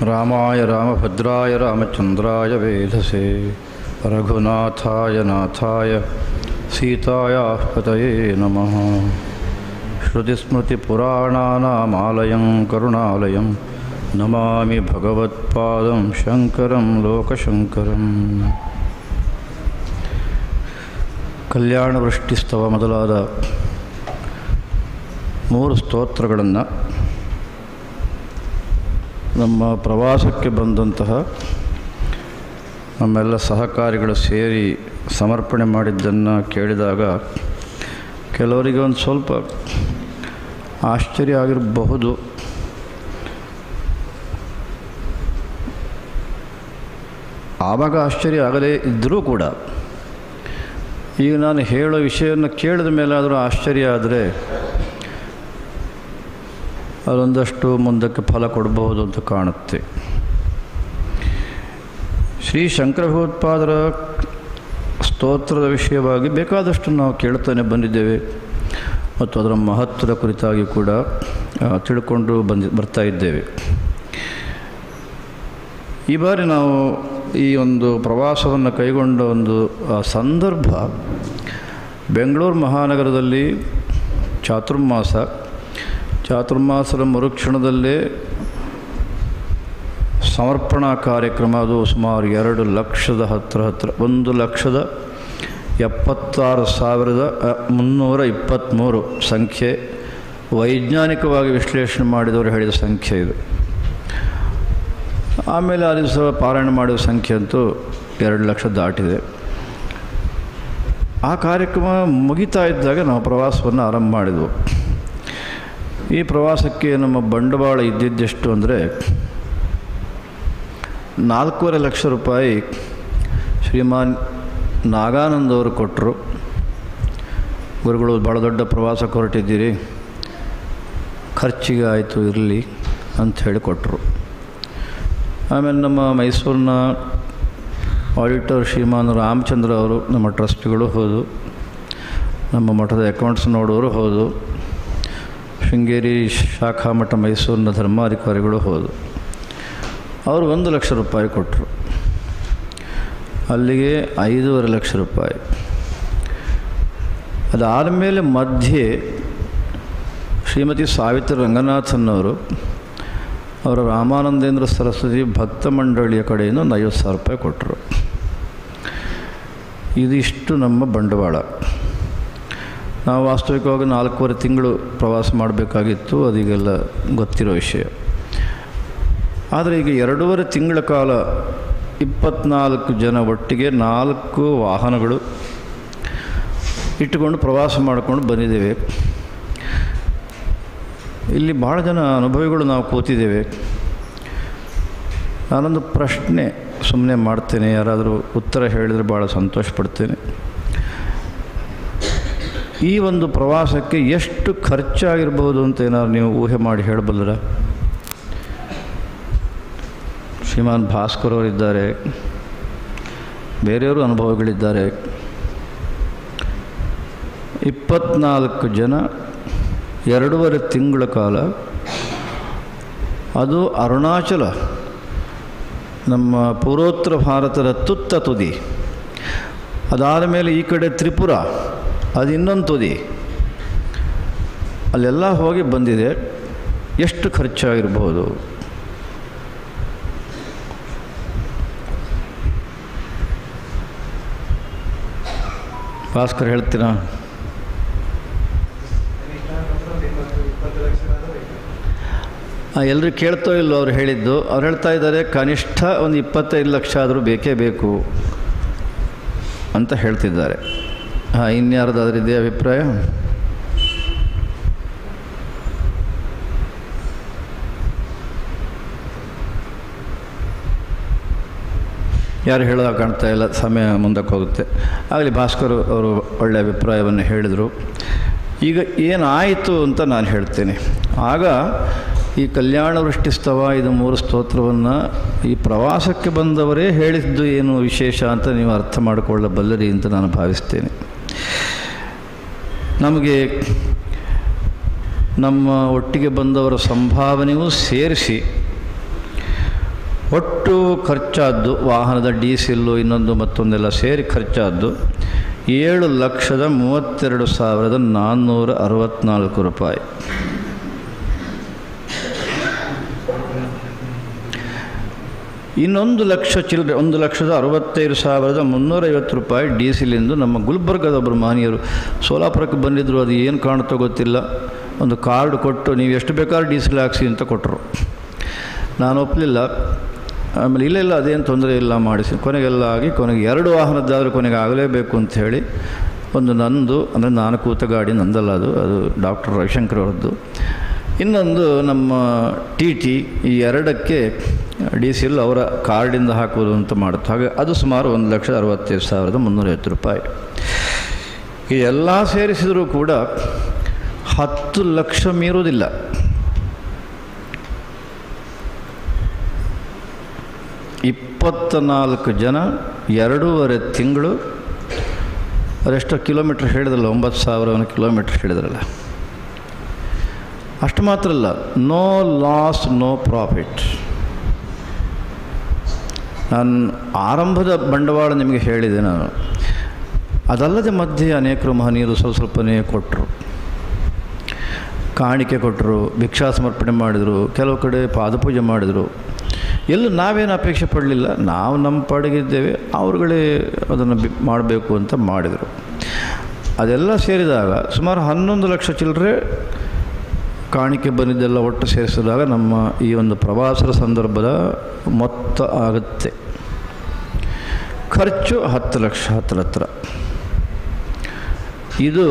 ರಾಮಾಯ ರಾಮಭದ್ರಾಯ ರಾಮಚಂದ್ರಾಯ ವೇಧಸೆ ರಘುನಾಥಾಯ ನಾಥಾಯ ಸೀತಾಯಾಃ ಪತಯೇ ನಮಃ. ಶ್ರುತಿಸ್ಮೃತಿಪುರಾಣಾನಾಮಾಲಯಂ ಕರುಣಾಲಯಂ ನಮಾಮಿ ಭಗವತ್ಪಾದಂ ಶಂಕರಂ ಲೋಕಶಂಕರಂ. ಕಲ್ಯಾಣ ವೃಷ್ಟಿಸ್ತವ ಮೊದಲಾದ 3 ಸ್ತೋತ್ರಗಳನ್ನು ನಮ್ಮ ಪ್ರವಾಸಕ್ಕೆ ಬಂದಂತಹ ನಮ್ಮೆಲ್ಲ ಸಹಕಾರಿಗಳು ಸೇರಿ ಸಮರ್ಪಣೆ ಮಾಡಿದ್ದನ್ನು ಕೇಳಿದಾಗ ಕೆಲವರಿಗೆ ಒಂದು ಸ್ವಲ್ಪ ಆಶ್ಚರ್ಯ ಆಗಿರಬಹುದು. ಆವಾಗ ಆಶ್ಚರ್ಯ ಆಗದೇ ಇದ್ದರೂ ಕೂಡ ಈಗ ನಾನು ಹೇಳೋ ವಿಷಯವನ್ನು ಕೇಳಿದ ಮೇಲಾದರೂ ಆಶ್ಚರ್ಯ ಆದರೆ ಅದೊಂದಷ್ಟು ಮುಂದಕ್ಕೆ ಫಲ ಕೊಡಬಹುದು ಅಂತ ಕಾಣುತ್ತೆ. ಶ್ರೀ ಶಂಕರ ಭಗವತ್ಪಾದರ ಸ್ತೋತ್ರದ ವಿಷಯವಾಗಿ ಬೇಕಾದಷ್ಟು ನಾವು ಕೇಳ್ತಾನೆ ಬಂದಿದ್ದೇವೆ ಮತ್ತು ಅದರ ಮಹತ್ವದ ಕುರಿತಾಗಿ ಕೂಡ ತಿಳ್ಕೊಂಡು ಬರ್ತಾ ಇದ್ದೇವೆ. ಈ ಬಾರಿ ನಾವು ಈ ಒಂದು ಪ್ರವಾಸವನ್ನು ಕೈಗೊಂಡ ಒಂದು ಸಂದರ್ಭ ಬೆಂಗಳೂರು ಮಹಾನಗರದಲ್ಲಿ ಚಾತುರ್ಮಾಸದ ಮರುಕ್ಷಣದಲ್ಲೇ ಸಮರ್ಪಣಾ ಕಾರ್ಯಕ್ರಮ. ಅದು ಸುಮಾರು 2 ಲಕ್ಷದ ಹತ್ತಿರ 1,76,323 ಸಂಖ್ಯೆ. ವೈಜ್ಞಾನಿಕವಾಗಿ ವಿಶ್ಲೇಷಣೆ ಮಾಡಿದವರು ಹೇಳಿದ ಸಂಖ್ಯೆ ಇದು. ಆಮೇಲೆ ಆ ದಿವಸ ಪಾರಾಯಣ ಮಾಡಿದ ಸಂಖ್ಯೆ ಅಂತೂ 2 ಲಕ್ಷ ದಾಟಿದೆ. ಆ ಕಾರ್ಯಕ್ರಮ ಮುಗಿತಾ ಇದ್ದಾಗ ನಾವು ಪ್ರವಾಸವನ್ನು ಆರಂಭ ಮಾಡಿದೆವು. ಈ ಪ್ರವಾಸಕ್ಕೆ ನಮ್ಮ ಬಂಡವಾಳ ಇದ್ದಿದ್ದೆಷ್ಟು ಅಂದರೆ 4.5 ಲಕ್ಷ ರೂಪಾಯಿ ಶ್ರೀಮಾನ್ ನಾಗಾನಂದ್ ಅವರು ಕೊಟ್ಟರು. ಗುರುಗಳು ಭಾಳ ದೊಡ್ಡ ಪ್ರವಾಸಕ್ಕೆ ಹೊರಟಿದ್ದೀರಿ, ಖರ್ಚಿಗೆ ಆಯಿತು ಇರಲಿ ಅಂಥೇಳಿ ಕೊಟ್ಟರು. ಆಮೇಲೆ ನಮ್ಮ ಮೈಸೂರಿನ ಆಡಿಟರ್ ಶ್ರೀಮಾನ್ ರಾಮಚಂದ್ರ ಅವರು, ನಮ್ಮ ಟ್ರಸ್ಟಿಗಳು ಹೌದು, ನಮ್ಮ ಮಠದ ಅಕೌಂಟ್ಸ್ ನೋಡೋರು ಹೌದು, ಶೃಂಗೇರಿ ಶಾಖಾ ಮಠ ಮೈಸೂರಿನ ಧರ್ಮಾಧಿಕಾರಿಗಳು ಹೌದು. ಅವರು 1 ಲಕ್ಷ ರೂಪಾಯಿ ಕೊಟ್ಟರು. ಅಲ್ಲಿಗೆ 5.5 ಲಕ್ಷ ರೂಪಾಯಿ. ಅದಾದ ಮೇಲೆ ಮಧ್ಯೆ ಶ್ರೀಮತಿ ಸಾವಿತ್ರಿ ರಂಗನಾಥನ್ ಅವರ ರಾಮಾನಂದೇಂದ್ರ ಸರಸ್ವತಿ ಭಕ್ತ ಮಂಡಳಿಯ ಕಡೆಯಿಂದ ಒಂದು 50,000 ರೂಪಾಯಿ ಕೊಟ್ಟರು. ಇದಿಷ್ಟು ನಮ್ಮ ಬಂಡವಾಳ. ನಾವು ವಾಸ್ತವಿಕವಾಗಿ 4.5 ತಿಂಗಳು ಪ್ರವಾಸ ಮಾಡಬೇಕಾಗಿತ್ತು, ಅದೀಗೆಲ್ಲ ಗೊತ್ತಿರೋ ವಿಷಯ. ಆದರೆ ಈಗ 2.5 ತಿಂಗಳ ಕಾಲ 24 ಜನ ಒಟ್ಟಿಗೆ 4 ವಾಹನಗಳು ಇಟ್ಟುಕೊಂಡು ಪ್ರವಾಸ ಮಾಡಿಕೊಂಡು ಬಂದಿದ್ದೇವೆ. ಇಲ್ಲಿ ಭಾಳ ಜನ ಅನುಭವಿಗಳು ನಾವು ಕೂತಿದ್ದೇವೆ. ನಾನೊಂದು ಪ್ರಶ್ನೆ ಸುಮ್ಮನೆ ಮಾಡ್ತೇನೆ, ಯಾರಾದರೂ ಉತ್ತರ ಹೇಳಿದರೆ ಭಾಳ ಸಂತೋಷಪಡ್ತೇನೆ. ಈ ಒಂದು ಪ್ರವಾಸಕ್ಕೆ ಎಷ್ಟು ಖರ್ಚಾಗಿರ್ಬೋದು ಅಂತ ಏನಾದ್ರು ನೀವು ಊಹೆ ಮಾಡಿ ಹೇಳಬಲ್ಲರ? ಶ್ರೀಮಾನ್ ಭಾಸ್ಕರ್ ಅವರಿದ್ದಾರೆ, ಬೇರೆಯವರು ಅನುಭವಗಳಿದ್ದಾರೆ. 24 ಜನ 2.5 ತಿಂಗಳ ಕಾಲ, ಅದು ಅರುಣಾಚಲ, ನಮ್ಮ ಪೂರ್ವೋತ್ತರ ಭಾರತದ ತುತ್ತ ತುದಿ. ಅದಾದ ಮೇಲೆ ಈ ಕಡೆ ತ್ರಿಪುರ, ಅದು ಇನ್ನೊಂದು ತುದಿ. ಅಲ್ಲೆಲ್ಲ ಹೋಗಿ ಬಂದಿದೆ. ಎಷ್ಟು ಖರ್ಚಾಗಿರ್ಬೋದು? ಭಾಸ್ಕರ್ ಹೇಳ್ತೀರಾ? ಎಲ್ಲರೂ ಕೇಳ್ತೋ ಇಲ್ಲೋ ಅವ್ರು ಹೇಳಿದ್ದು. ಅವ್ರು ಹೇಳ್ತಾ ಇದ್ದಾರೆ ಕನಿಷ್ಠ ಒಂದು 25 ಲಕ್ಷ ಆದರೂ ಬೇಕೇ ಬೇಕು ಅಂತ ಹೇಳ್ತಿದ್ದಾರೆ. ಇನ್ಯಾರ್ದಾದ್ರೂ ಇದೆ ಅಭಿಪ್ರಾಯ? ಯಾರು ಹೇಳೋದಾಗ ಕಾಣ್ತಾ ಇಲ್ಲ, ಸಮಯ ಮುಂದಕ್ಕೆ ಹೋಗುತ್ತೆ. ಆಗಲಿ, ಭಾಸ್ಕರ್ ಅವರು ಒಳ್ಳೆಯ ಅಭಿಪ್ರಾಯವನ್ನು ಹೇಳಿದರು. ಈಗ ಏನಾಯಿತು ಅಂತ ನಾನು ಹೇಳ್ತೇನೆ. ಆಗ ಈ ಕಲ್ಯಾಣ ವೃಷ್ಟಿಸ್ತವ ಇದು 3 ಸ್ತೋತ್ರವನ್ನು ಈ ಪ್ರವಾಸಕ್ಕೆ ಬಂದವರೇ ಹೇಳಿದ್ದು ಏನು ವಿಶೇಷ ಅಂತ ನೀವು ಅರ್ಥ ಮಾಡಿಕೊಳ್ಳಬಲ್ಲರಿ ಅಂತ ನಾನು ಭಾವಿಸ್ತೇನೆ. ನಮಗೆ ನಮ್ಮ ಒಟ್ಟಿಗೆ ಬಂದವರ ಸಂಭಾವನೆಯೂ ಸೇರಿಸಿ ಒಟ್ಟು ಖರ್ಚಾದ್ದು ವಾಹನದ ಡೀಸೆಲ್ಲು ಇನ್ನೊಂದು ಮತ್ತೊಂದೆಲ್ಲ ಸೇರಿ ಖರ್ಚಾದ್ದು 7,32,464 ರೂಪಾಯಿ. ಇನ್ನೊಂದು ಲಕ್ಷ ಚಿಲ್ಲರೆ 1,65,350 ರೂಪಾಯಿ ಡೀಸೆಲಿಂದು ನಮ್ಮ ಗುಲ್ಬರ್ಗದ ಒಬ್ಬರು ಮಹನೀಯರು ಸೋಲಾಪುರಕ್ಕೆ ಬಂದಿದ್ದರು. ಅದು ಏನು ಕಾಣುತ್ತೋ ಗೊತ್ತಿಲ್ಲ, ಒಂದು ಕಾರ್ಡ್ ಕೊಟ್ಟು ನೀವು ಎಷ್ಟು ಬೇಕಾದ್ರೂ ಡೀಸೆಲ್ ಹಾಕ್ಸಿ ಅಂತ ಕೊಟ್ಟರು. ನಾನು ಒಪ್ಪಲಿಲ್ಲ. ಆಮೇಲೆ ಇಲ್ಲ ಅದೇನು ತೊಂದರೆ ಇಲ್ಲ ಮಾಡಿಸಿ ಕೊನೆಗೆಲ್ಲ ಆಗಿ ಕೊನೆಗೆ 2 ವಾಹನದ್ದಾದರೂ ಕೊನೆಗೆ ಆಗಲೇಬೇಕು ಅಂತ ಹೇಳಿ ಒಂದು ನಂದು, ಅಂದರೆ ನಾನು ಕೂತ ಗಾಡಿ ನಂದಲ್ಲ, ಅದು ಡಾಕ್ಟರ್ ರವಿಶಂಕರ್ ಅವರದ್ದು, ಇನ್ನೊಂದು ನಮ್ಮ ಟಿ ಈ 2ಕ್ಕೆ ಡೀಸೆಲ್ ಅವರ ಕಾರ್ಡಿಂದ ಹಾಕುವುದು ಅಂತ ಮಾಡುತ್ತೆ. ಹಾಗೆ ಅದು ಸುಮಾರು 1,65,350 ರೂಪಾಯಿ. ಈ ಎಲ್ಲ ಸೇರಿಸಿದರೂ ಕೂಡ 10 ಲಕ್ಷ ಮೀರುವುದಿಲ್ಲ. ಇಪ್ಪತ್ತ4 ಜನ 2.5 ತಿಂಗಳು, ಅದೆಷ್ಟು ಕಿಲೋಮೀಟ್ರ್ ಹೇಳಿದ್ರಲ್ಲ, 9,000 ಕಿಲೋಮೀಟ್ರ್ ಹೇಳಿದ್ರಲ್ಲ. ಅಷ್ಟು ಮಾತ್ರ ಅಲ್ಲ, ನೋ ಲಾಸ್ ನೋ ಪ್ರಾಫಿಟ್. ನಾನು ಆರಂಭದ ಬಂಡವಾಳ ನಿಮಗೆ ಹೇಳಿದೆ ನಾನು. ಅದಲ್ಲದೆ ಮಧ್ಯೆ ಅನೇಕರು ಮಹನೀಯರು ಸ್ವಲ್ಪನೇ ಕೊಟ್ಟರು, ಕಾಣಿಕೆ ಕೊಟ್ಟರು, ಭಿಕ್ಷಾ ಸಮರ್ಪಣೆ ಮಾಡಿದರು, ಕೆಲವು ಕಡೆ ಪಾದಪೂಜೆ ಮಾಡಿದರು. ಎಲ್ಲೂ ನಾವೇನು ಅಪೇಕ್ಷೆ ಪಡಲಿಲ್ಲ, ನಾವು ನಮ್ಮ ಪಾಡಿಗಿದ್ದೇವೆ, ಅವ್ರುಗಳೇ ಅದನ್ನು ಮಾಡಬೇಕು ಅಂತ ಮಾಡಿದರು. ಅದೆಲ್ಲ ಸೇರಿದಾಗ ಸುಮಾರು 11 ಲಕ್ಷ ಚಿಲ್ಲರೆ ಕಾಣಿಕೆ ಬಂದಿದ್ದೆಲ್ಲ ಒಟ್ಟು ಸೇರಿಸಿದಾಗ ನಮ್ಮ ಈ ಒಂದು ಪ್ರವಾಸದ ಸಂದರ್ಭದ ಮೊತ್ತ ಆಗುತ್ತೆ. ಖರ್ಚು 10 ಲಕ್ಷ ಹತ್ರ. ಇದು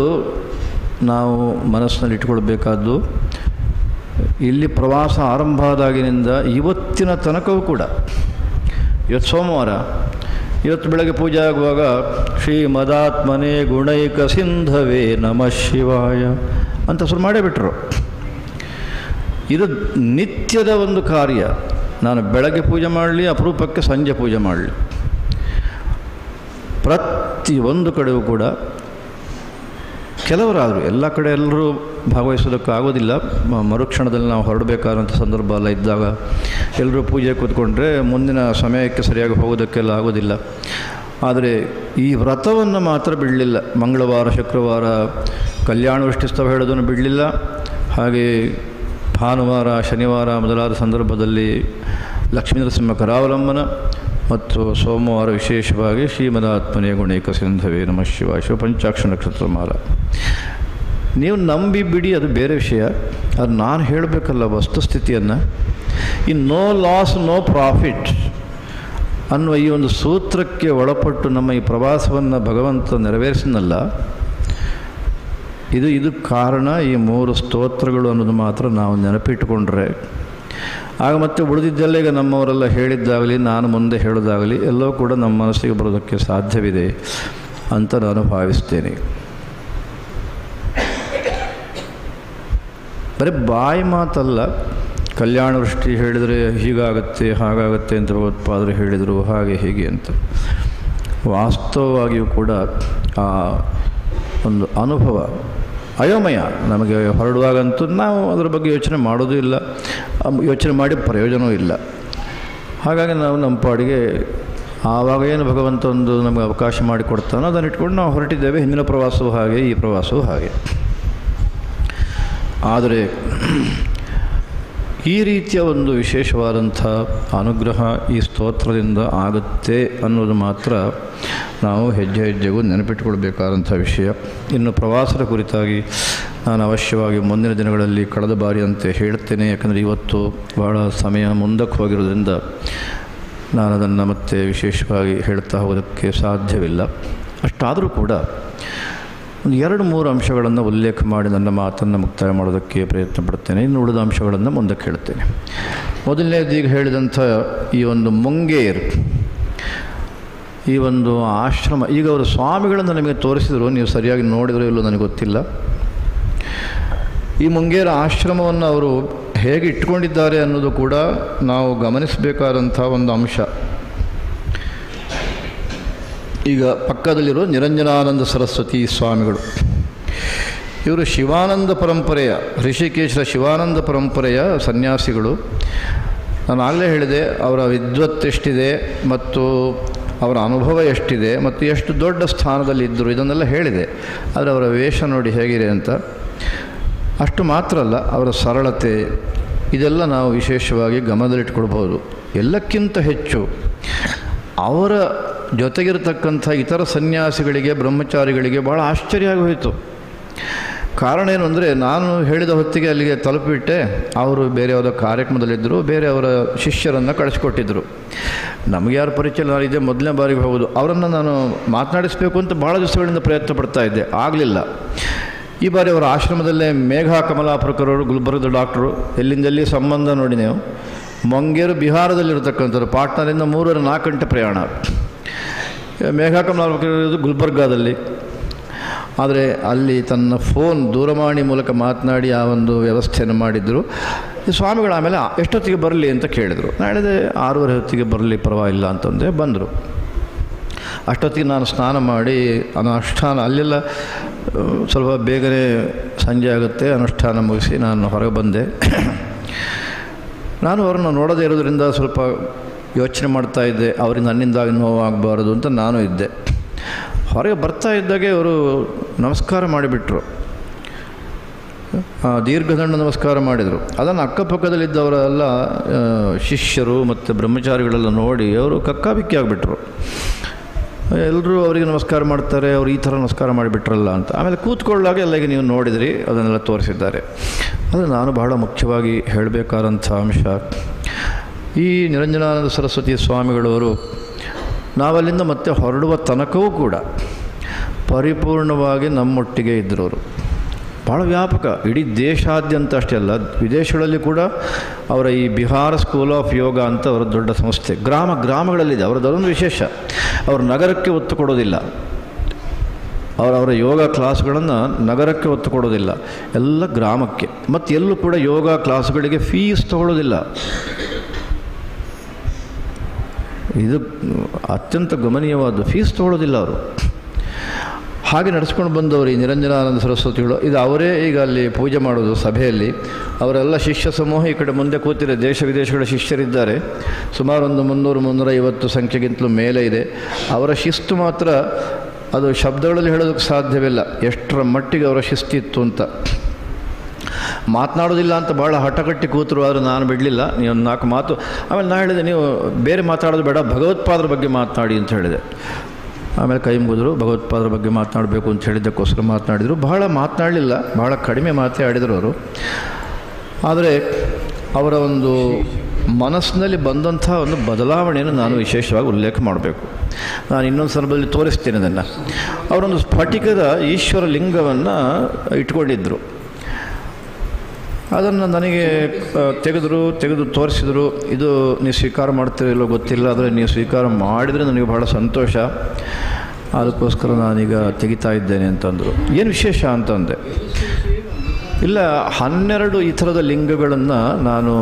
ನಾವು ಮನಸ್ಸಿನಲ್ಲಿ ಇಟ್ಕೊಳ್ಬೇಕಾದ್ದು. ಇಲ್ಲಿ ಪ್ರವಾಸ ಆರಂಭ ಆದಾಗಿನಿಂದ ಇವತ್ತಿನ ತನಕವೂ ಕೂಡ, ಇವತ್ತು ಸೋಮವಾರ, ಇವತ್ತು ಬೆಳಗ್ಗೆ ಪೂಜೆ ಆಗುವಾಗ ಶ್ರೀಮದಾತ್ಮನೇ ಗುಣೈಕ ಸಿಂಧವೇ ನಮಃ ಶಿವಾಯ ಅಂತ ಶುರು ಮಾಡೇ ಬಿಟ್ಟರು. ಇದು ನಿತ್ಯದ ಒಂದು ಕಾರ್ಯ. ನಾನು ಬೆಳಗ್ಗೆ ಪೂಜೆ ಮಾಡಲಿ, ಅಪರೂಪಕ್ಕೆ ಸಂಜೆ ಪೂಜೆ ಮಾಡಲಿ, ಪ್ರತಿಯೊಂದು ಕಡೆಯೂ ಕೂಡ ಕೆಲವರಾದರು, ಎಲ್ಲ ಕಡೆ ಎಲ್ಲರೂ ಭಾಗವಹಿಸೋದಕ್ಕಾಗೋದಿಲ್ಲ. ಮರುಕ್ಷಣದಲ್ಲಿ ನಾವು ಹೊರಡಬೇಕಾದಂಥ ಸಂದರ್ಭ ಎಲ್ಲ ಇದ್ದಾಗ ಎಲ್ಲರೂ ಪೂಜೆ ಕೂತ್ಕೊಂಡ್ರೆ ಮುಂದಿನ ಸಮಯಕ್ಕೆ ಸರಿಯಾಗಿ ಹೋಗೋದಕ್ಕೆಲ್ಲ ಆಗೋದಿಲ್ಲ. ಆದರೆ ಈ ವ್ರತವನ್ನು ಮಾತ್ರ ಬಿಡಲಿಲ್ಲ. ಮಂಗಳವಾರ, ಶುಕ್ರವಾರ ಕಲ್ಯಾಣ ವೃಷ್ಟಿಸ್ತವ ಹೇಳೋದನ್ನು ಬಿಡಲಿಲ್ಲ. ಹಾಗೆ ಭಾನುವಾರ, ಶನಿವಾರ ಮೊದಲಾದ ಸಂದರ್ಭದಲ್ಲಿ ಲಕ್ಷ್ಮೀ ನರಸಿಂಹ ಕರಾವಲಂಬನ ಮತ್ತು ಸೋಮವಾರ ವಿಶೇಷವಾಗಿ ಶ್ರೀಮದಾತ್ಮನೇ ಗುಣೈಕ ಸಿಂಧವೇ ನಮಃ ಶಿವಾಯ ಶಿವಪಂಚಾಕ್ಷರ ನಕ್ಷತ್ರ ಮಾಲ. ನೀವು ನಂಬಿ ಬಿಡಿ, ಅದು ಬೇರೆ ವಿಷಯ. ಅದು ನಾನು ಹೇಳಬೇಕಲ್ಲ ವಸ್ತುಸ್ಥಿತಿಯನ್ನು. ಈ ನೋ ಲಾಸ್ ನೋ ಪ್ರಾಫಿಟ್ ಅನ್ನುವ ಈ ಒಂದು ಸೂತ್ರಕ್ಕೆ ಒಳಪಟ್ಟು ನಮ್ಮ ಈ ಪ್ರವಾಸವನ್ನು ಭಗವಂತ ನೆರವೇರಿಸಿನಲ್ಲ, ಇದು ಕಾರಣ. ಈ 3 ಸ್ತೋತ್ರಗಳು ಅನ್ನೋದು ಮಾತ್ರ ನಾವು ನೆನಪಿಟ್ಟುಕೊಂಡ್ರೆ ಆಗ ಮತ್ತೆ ಉಳಿದಿದ್ದೆಲ್ಲ ಈಗ ನಮ್ಮವರೆಲ್ಲ ಹೇಳಿದ್ದಾಗಲಿ ನಾನು ಮುಂದೆ ಹೇಳೋದಾಗಲಿ ಎಲ್ಲವೂ ಕೂಡ ನಮ್ಮ ಮನಸ್ಸಿಗೆ ಬರೋದಕ್ಕೆ ಸಾಧ್ಯವಿದೆ ಅಂತ ನಾನು ಭಾವಿಸ್ತೇನೆ. ಬರೀ ಬಾಯಿ ಮಾತಲ್ಲ, ಕಲ್ಯಾಣ ವೃಷ್ಟಿ ಹೇಳಿದರೆ ಹೀಗಾಗತ್ತೆ ಹಾಗಾಗತ್ತೆ ಅಂತ ಭಗವತ್ಪಾದರು ಹೇಳಿದರು, ಹಾಗೆ ಹೀಗೆ ಅಂತ. ವಾಸ್ತವವಾಗಿಯೂ ಕೂಡ ಆ ಒಂದು ಅನುಭವ ಅಯೋಮಯ. ನಮಗೆ ಹೊರಡುವಾಗಂತೂ ನಾವು ಅದರ ಬಗ್ಗೆ ಯೋಚನೆ ಮಾಡೋದೂ ಇಲ್ಲ, ಯೋಚನೆ ಮಾಡಿ ಪ್ರಯೋಜನವೂ ಇಲ್ಲ. ಹಾಗಾಗಿ ನಾವು ನಮ್ಮ ಪಾಡಿಗೆ ಆವಾಗ ಏನು ಭಗವಂತ ಒಂದು ನಮಗೆ ಅವಕಾಶ ಮಾಡಿಕೊಡ್ತಾನೋ ಅದನ್ನು ಇಟ್ಕೊಂಡು ನಾವು ಹೊರಟಿದ್ದೇವೆ. ಹಿಂದಿನ ಪ್ರವಾಸವೂ ಹಾಗೆ, ಈ ಪ್ರವಾಸವೂ ಹಾಗೆ. ಆದರೆ ಈ ರೀತಿಯ ಒಂದು ವಿಶೇಷವಾದಂಥ ಅನುಗ್ರಹ ಈ ಸ್ತೋತ್ರದಿಂದ ಆಗುತ್ತೆ ಅನ್ನೋದು ಮಾತ್ರ ನಾವು ಹೆಜ್ಜೆ ಹೆಜ್ಜೆಗೂ ನೆನಪಿಟ್ಟುಕೊಳ್ಬೇಕಾದಂಥ ವಿಷಯ. ಇನ್ನು ಪ್ರವಾಸದ ಕುರಿತಾಗಿ ನಾನು ಅವಶ್ಯವಾಗಿ ಮುಂದಿನ ದಿನಗಳಲ್ಲಿ ಕಳೆದ ಬಾರಿಯಂತೆ ಹೇಳ್ತೇನೆ. ಯಾಕಂದರೆ ಇವತ್ತು ಬಹಳ ಸಮಯ ಮುಂದಕ್ಕೆ ಹೋಗಿರೋದ್ರಿಂದ ನಾನು ಅದನ್ನು ಮತ್ತೆ ವಿಶೇಷವಾಗಿ ಹೇಳ್ತಾ ಹೋಗೋದಕ್ಕೆ ಸಾಧ್ಯವಿಲ್ಲ. ಅಷ್ಟಾದರೂ ಕೂಡ ಒಂದು 2-3 ಅಂಶಗಳನ್ನು ಉಲ್ಲೇಖ ಮಾಡಿ ನನ್ನ ಮಾತನ್ನು ಮುಕ್ತಾಯ ಮಾಡೋದಕ್ಕೆ ಪ್ರಯತ್ನ ಪಡ್ತೇನೆ. ಇನ್ನು ಉಳಿದ ಅಂಶಗಳನ್ನು ಮುಂದಕ್ಕೆ ಹೇಳ್ತೇನೆ. ಮೊದಲನೇದು ಈಗ ಹೇಳಿದಂಥ ಈ ಒಂದು ಮುಂಗೇರ್, ಈ ಒಂದು ಆಶ್ರಮ, ಈಗ ಅವರು ಸ್ವಾಮಿಗಳನ್ನು ನಮಗೆ ತೋರಿಸಿದರು, ನೀವು ಸರಿಯಾಗಿ ನೋಡಿದರೂ ಇಲ್ಲೋ ನನಗೆ ಗೊತ್ತಿಲ್ಲ. ಈ ಮುಂಗೇರ ಆಶ್ರಮವನ್ನು ಅವರು ಹೇಗೆ ಇಟ್ಕೊಂಡಿದ್ದಾರೆ ಅನ್ನೋದು ಕೂಡ ನಾವು ಗಮನಿಸಬೇಕಾದಂಥ ಒಂದು ಅಂಶ. ಈಗ ಪಕ್ಕದಲ್ಲಿರೋ ನಿರಂಜನಾನಂದ ಸರಸ್ವತಿ ಸ್ವಾಮಿಗಳು, ಇವರು ಶಿವಾನಂದ ಪರಂಪರೆಯ, ಋಷಿಕೇಶರ ಶಿವಾನಂದ ಪರಂಪರೆಯ ಸನ್ಯಾಸಿಗಳು. ನಾನು ಆಗಲೇ ಹೇಳಿದೆ ಅವರ ವಿದ್ವತ್ ಎಷ್ಟಿದೆ ಮತ್ತು ಅವರ ಅನುಭವ ಎಷ್ಟಿದೆ ಮತ್ತು ಎಷ್ಟು ದೊಡ್ಡ ಸ್ಥಾನದಲ್ಲಿ ಇದ್ದರು ಇದನ್ನೆಲ್ಲ ಹೇಳಿದೆ. ಆದರೆ ಅವರ ವೇಷ ನೋಡಿ ಹೇಗಿದೆ ಅಂತ. ಅಷ್ಟು ಮಾತ್ರ ಅಲ್ಲ, ಅವರ ಸರಳತೆ ಇದೆಲ್ಲ ನಾವು ವಿಶೇಷವಾಗಿ ಗಮನದಲ್ಲಿಟ್ಕೊಳ್ಬೋದು. ಎಲ್ಲಕ್ಕಿಂತ ಹೆಚ್ಚು ಅವರ ಜೊತೆಗಿರತಕ್ಕಂಥ ಇತರ ಸನ್ಯಾಸಿಗಳಿಗೆ, ಬ್ರಹ್ಮಚಾರಿಗಳಿಗೆ ಭಾಳ ಆಶ್ಚರ್ಯ ಆಗೋಯಿತು. ಕಾರಣ ಏನು ಅಂದರೆ, ನಾನು ಹೇಳಿದ ಹೊತ್ತಿಗೆ ಅಲ್ಲಿಗೆ ತಲುಪಿಬಿಟ್ಟೆ. ಅವರು ಬೇರೆ ಯಾವುದೋ ಕಾರ್ಯಕ್ರಮದಲ್ಲಿದ್ದರು, ಬೇರೆ ಅವರ ಶಿಷ್ಯರನ್ನು ಕಳಿಸ್ಕೊಟ್ಟಿದ್ದರು. ನಮಗೆ ಯಾರು ಪರಿಚಯ ನಾನಿದೆ, ಮೊದಲನೇ ಬಾರಿಗೆ ಹೋಗೋದು. ಅವರನ್ನು ನಾನು ಮಾತನಾಡಿಸಬೇಕು ಅಂತ ಭಾಳ ದಿವಸಗಳಿಂದ ಪ್ರಯತ್ನ ಪಡ್ತಾ ಇದ್ದೆ, ಆಗಲಿಲ್ಲ. ಈ ಬಾರಿ ಅವರ ಆಶ್ರಮದಲ್ಲೇ ಮೇಘಾ ಕಮಲಾಪುರಕರವರು, ಗುಲ್ಬರ್ಗದ ಡಾಕ್ಟ್ರು, ಎಲ್ಲಿಂದಲ್ಲಿ ಸಂಬಂಧ ನೋಡಿ ನೀವು, ಮಂಗೇರು ಬಿಹಾರದಲ್ಲಿರ್ತಕ್ಕಂಥದ್ದು, ಪಾಟ್ನಾದಿಂದ 3-4 ಗಂಟೆ ಪ್ರಯಾಣ. ಮೇಘಾ ಕಮಲಾಪುರಕರವರು ಗುಲ್ಬರ್ಗಾದಲ್ಲಿ. ಆದರೆ ಅಲ್ಲಿ ತನ್ನ ಫೋನ್ ದೂರವಾಣಿ ಮೂಲಕ ಮಾತನಾಡಿ ಆ ಒಂದು ವ್ಯವಸ್ಥೆಯನ್ನು ಮಾಡಿದ್ದರು. ಈ ಸ್ವಾಮಿಗಳು ಆಮೇಲೆ ಎಷ್ಟೊತ್ತಿಗೆ ಬರಲಿ ಅಂತ ಕೇಳಿದರು. ನಾನು ಹೇಳಿದೆ 6:30 ಹೊತ್ತಿಗೆ ಬರಲಿ, ಪರವಾಗಿಲ್ಲ ಅಂತಂದೆ. ಬಂದರು. ಅಷ್ಟೊತ್ತಿಗೆ ನಾನು ಸ್ನಾನ ಮಾಡಿ ಅನುಷ್ಠಾನ, ಅಲ್ಲೆಲ್ಲ ಸ್ವಲ್ಪ ಬೇಗನೆ ಸಂಜೆ ಆಗುತ್ತೆ, ಅನುಷ್ಠಾನ ಮುಗಿಸಿ ನಾನು ಹೊರಗೆ ಬಂದೆ. ನಾನು ಅವರನ್ನು ನೋಡದೇ ಇರೋದ್ರಿಂದ ಸ್ವಲ್ಪ ಯೋಚನೆ ಮಾಡ್ತಾಯಿದ್ದೆ, ಅವರಿಂದ ನನ್ನಿಂದಾಗಿ ನೋವಾಗಬಾರ್ದು ಅಂತ ನಾನು ಇದ್ದೆ. ಹೊರಗೆ ಬರ್ತಾ ಇದ್ದಾಗೆ ಅವರು ನಮಸ್ಕಾರ ಮಾಡಿಬಿಟ್ರು, ದೀರ್ಘದಂಡ ನಮಸ್ಕಾರ ಮಾಡಿದರು. ಅದನ್ನು ಅಕ್ಕಪಕ್ಕದಲ್ಲಿದ್ದವರೆಲ್ಲ ಶಿಷ್ಯರು ಮತ್ತು ಬ್ರಹ್ಮಚಾರಿಗಳೆಲ್ಲ ನೋಡಿ ಅವರು ಕಕ್ಕಾಬಿಕ್ಕಿ ಆಗಿಬಿಟ್ರು. ಎಲ್ಲರೂ ಅವರಿಗೆ ನಮಸ್ಕಾರ ಮಾಡ್ತಾರೆ, ಅವರು ಈ ಥರ ನಮಸ್ಕಾರ ಮಾಡಿಬಿಟ್ರಲ್ಲ ಅಂತ. ಆಮೇಲೆ ಕೂತ್ಕೊಳ್ಳಾಗ ಎಲ್ಲರಿಗೆ ನೀವು ನೋಡಿದ್ರಿ, ಅದನ್ನೆಲ್ಲ ತೋರಿಸಿದ್ದಾರೆ. ಅದು ನಾನು ಬಹಳ ಮುಖ್ಯವಾಗಿ ಹೇಳಬೇಕಾದಂಥ ಅಂಶ. ಈ ನಿರಂಜನಾನಂದ ಸರಸ್ವತಿ ಸ್ವಾಮಿಗಳವರು ನಾವಲ್ಲಿಂದ ಮತ್ತೆ ಹೊರಡುವ ತನಕವೂ ಕೂಡ ಪರಿಪೂರ್ಣವಾಗಿ ನಮ್ಮೊಟ್ಟಿಗೆ ಇದ್ದರವರು. ಭಾಳ ವ್ಯಾಪಕ, ಇಡೀ ದೇಶಾದ್ಯಂತ ಅಷ್ಟೇ ಅಲ್ಲ, ವಿದೇಶಗಳಲ್ಲಿ ಕೂಡ ಅವರ ಈ ಬಿಹಾರ ಸ್ಕೂಲ್ ಆಫ್ ಯೋಗ ಅಂತ ಅವರ ದೊಡ್ಡ ಸಂಸ್ಥೆ ಗ್ರಾಮಗಳಲ್ಲಿದೆ. ಅವರದೊಂದು ವಿಶೇಷ, ಅವರು ನಗರಕ್ಕೆ ಒತ್ತು ಕೊಡೋದಿಲ್ಲ. ಅವರ ಯೋಗ ಕ್ಲಾಸ್ಗಳನ್ನು ನಗರಕ್ಕೆ ಒತ್ತು ಕೊಡೋದಿಲ್ಲ, ಎಲ್ಲ ಗ್ರಾಮಕ್ಕೆ. ಮತ್ತು ಎಲ್ಲೂ ಕೂಡ ಯೋಗ ಕ್ಲಾಸ್ಗಳಿಗೆ ಫೀಸ್ ತಗೊಳ್ಳೋದಿಲ್ಲ. ಇದು ಅತ್ಯಂತ ಗಮನೀಯವಾದ, ಫೀಸ್ ತಗೊಳ್ಳೋದಿಲ್ಲ ಅವರು. ಹಾಗೆ ನಡೆಸ್ಕೊಂಡು ಬಂದವರು ಈ ನಿರಂಜನಾನಂದ ಸರಸ್ವತಿಗಳು. ಇದು ಅವರೇ ಈಗ ಅಲ್ಲಿ ಪೂಜೆ ಮಾಡೋದು ಸಭೆಯಲ್ಲಿ. ಅವರೆಲ್ಲ ಶಿಷ್ಯ ಸಮೂಹ ಈ ಕಡೆ ಮುಂದೆ ಕೂತಿದೆ. ದೇಶ ವಿದೇಶಗಳ ಶಿಷ್ಯರಿದ್ದಾರೆ, ಸುಮಾರು ಒಂದು 300-350 ಸಂಖ್ಯೆಗಿಂತಲೂ ಮೇಲೆ ಇದೆ. ಅವರ ಶಿಸ್ತು ಮಾತ್ರ ಅದು ಶಬ್ದಗಳಲ್ಲಿ ಹೇಳೋದಕ್ಕೆ ಸಾಧ್ಯವಿಲ್ಲ, ಎಷ್ಟರ ಮಟ್ಟಿಗೆ ಅವರ ಶಿಸ್ತಿತ್ತು ಅಂತ. ಮಾತನಾಡೋದಿಲ್ಲ ಅಂತ ಭಾಳ ಹಠಕಟ್ಟಿ ಕೂತರು, ಆದರೆ ನಾನು ಬಿಡಲಿಲ್ಲ. ನೀವು 4 ಮಾತು. ಆಮೇಲೆ ನಾನು ಹೇಳಿದೆ, ನೀವು ಬೇರೆ ಮಾತಾಡೋದು ಬೇಡ, ಭಗವತ್ಪಾದರ ಬಗ್ಗೆ ಮಾತನಾಡಿ ಅಂತ ಹೇಳಿದೆ. ಆಮೇಲೆ ಕೈ ಮುಗಿದ್ರು, ಭಗವತ್ಪಾದರ ಬಗ್ಗೆ ಮಾತನಾಡಬೇಕು ಅಂತ ಹೇಳಿದ್ದಕ್ಕೋಸ್ಕರ ಮಾತನಾಡಿದರು. ಬಹಳ ಮಾತನಾಡಲಿಲ್ಲ, ಭಾಳ ಕಡಿಮೆ ಮಾತೇ ಆಡಿದರು ಅವರು. ಆದರೆ ಅವರ ಒಂದು ಮನಸ್ಸಿನಲ್ಲಿ ಬಂದಂಥ ಒಂದು ಬದಲಾವಣೆಯನ್ನು ನಾನು ವಿಶೇಷವಾಗಿ ಉಲ್ಲೇಖ ಮಾಡಬೇಕು. ನಾನು ಇನ್ನೊಂದು ಸಂದರ್ಭದಲ್ಲಿ ತೋರಿಸ್ತೇನೆ ಅದನ್ನು. ಅವರೊಂದು ಸ್ಫಟಿಕದ ಈಶ್ವರ ಲಿಂಗವನ್ನು ಇಟ್ಕೊಂಡಿದ್ದರು. ಅದನ್ನು ನನಗೆ ತೆಗೆದು ತೋರಿಸಿದರು. ಇದು ನೀವು ಸ್ವೀಕಾರ ಮಾಡ್ತೀರಿಲ್ಲೋ ಗೊತ್ತಿಲ್ಲ, ಆದರೆ ನೀವು ಸ್ವೀಕಾರ ಮಾಡಿದರೆ ನನಗೆ ಭಾಳ ಸಂತೋಷ, ಅದಕ್ಕೋಸ್ಕರ ನಾನೀಗ ತೆಗಿತಾ ಇದ್ದೇನೆ ಅಂತಂದರು. ಏನು ವಿಶೇಷ ಅಂತಂದೆ. ಇಲ್ಲ, 12 ಈ ಥರದ ಲಿಂಗಗಳನ್ನು ನಾನು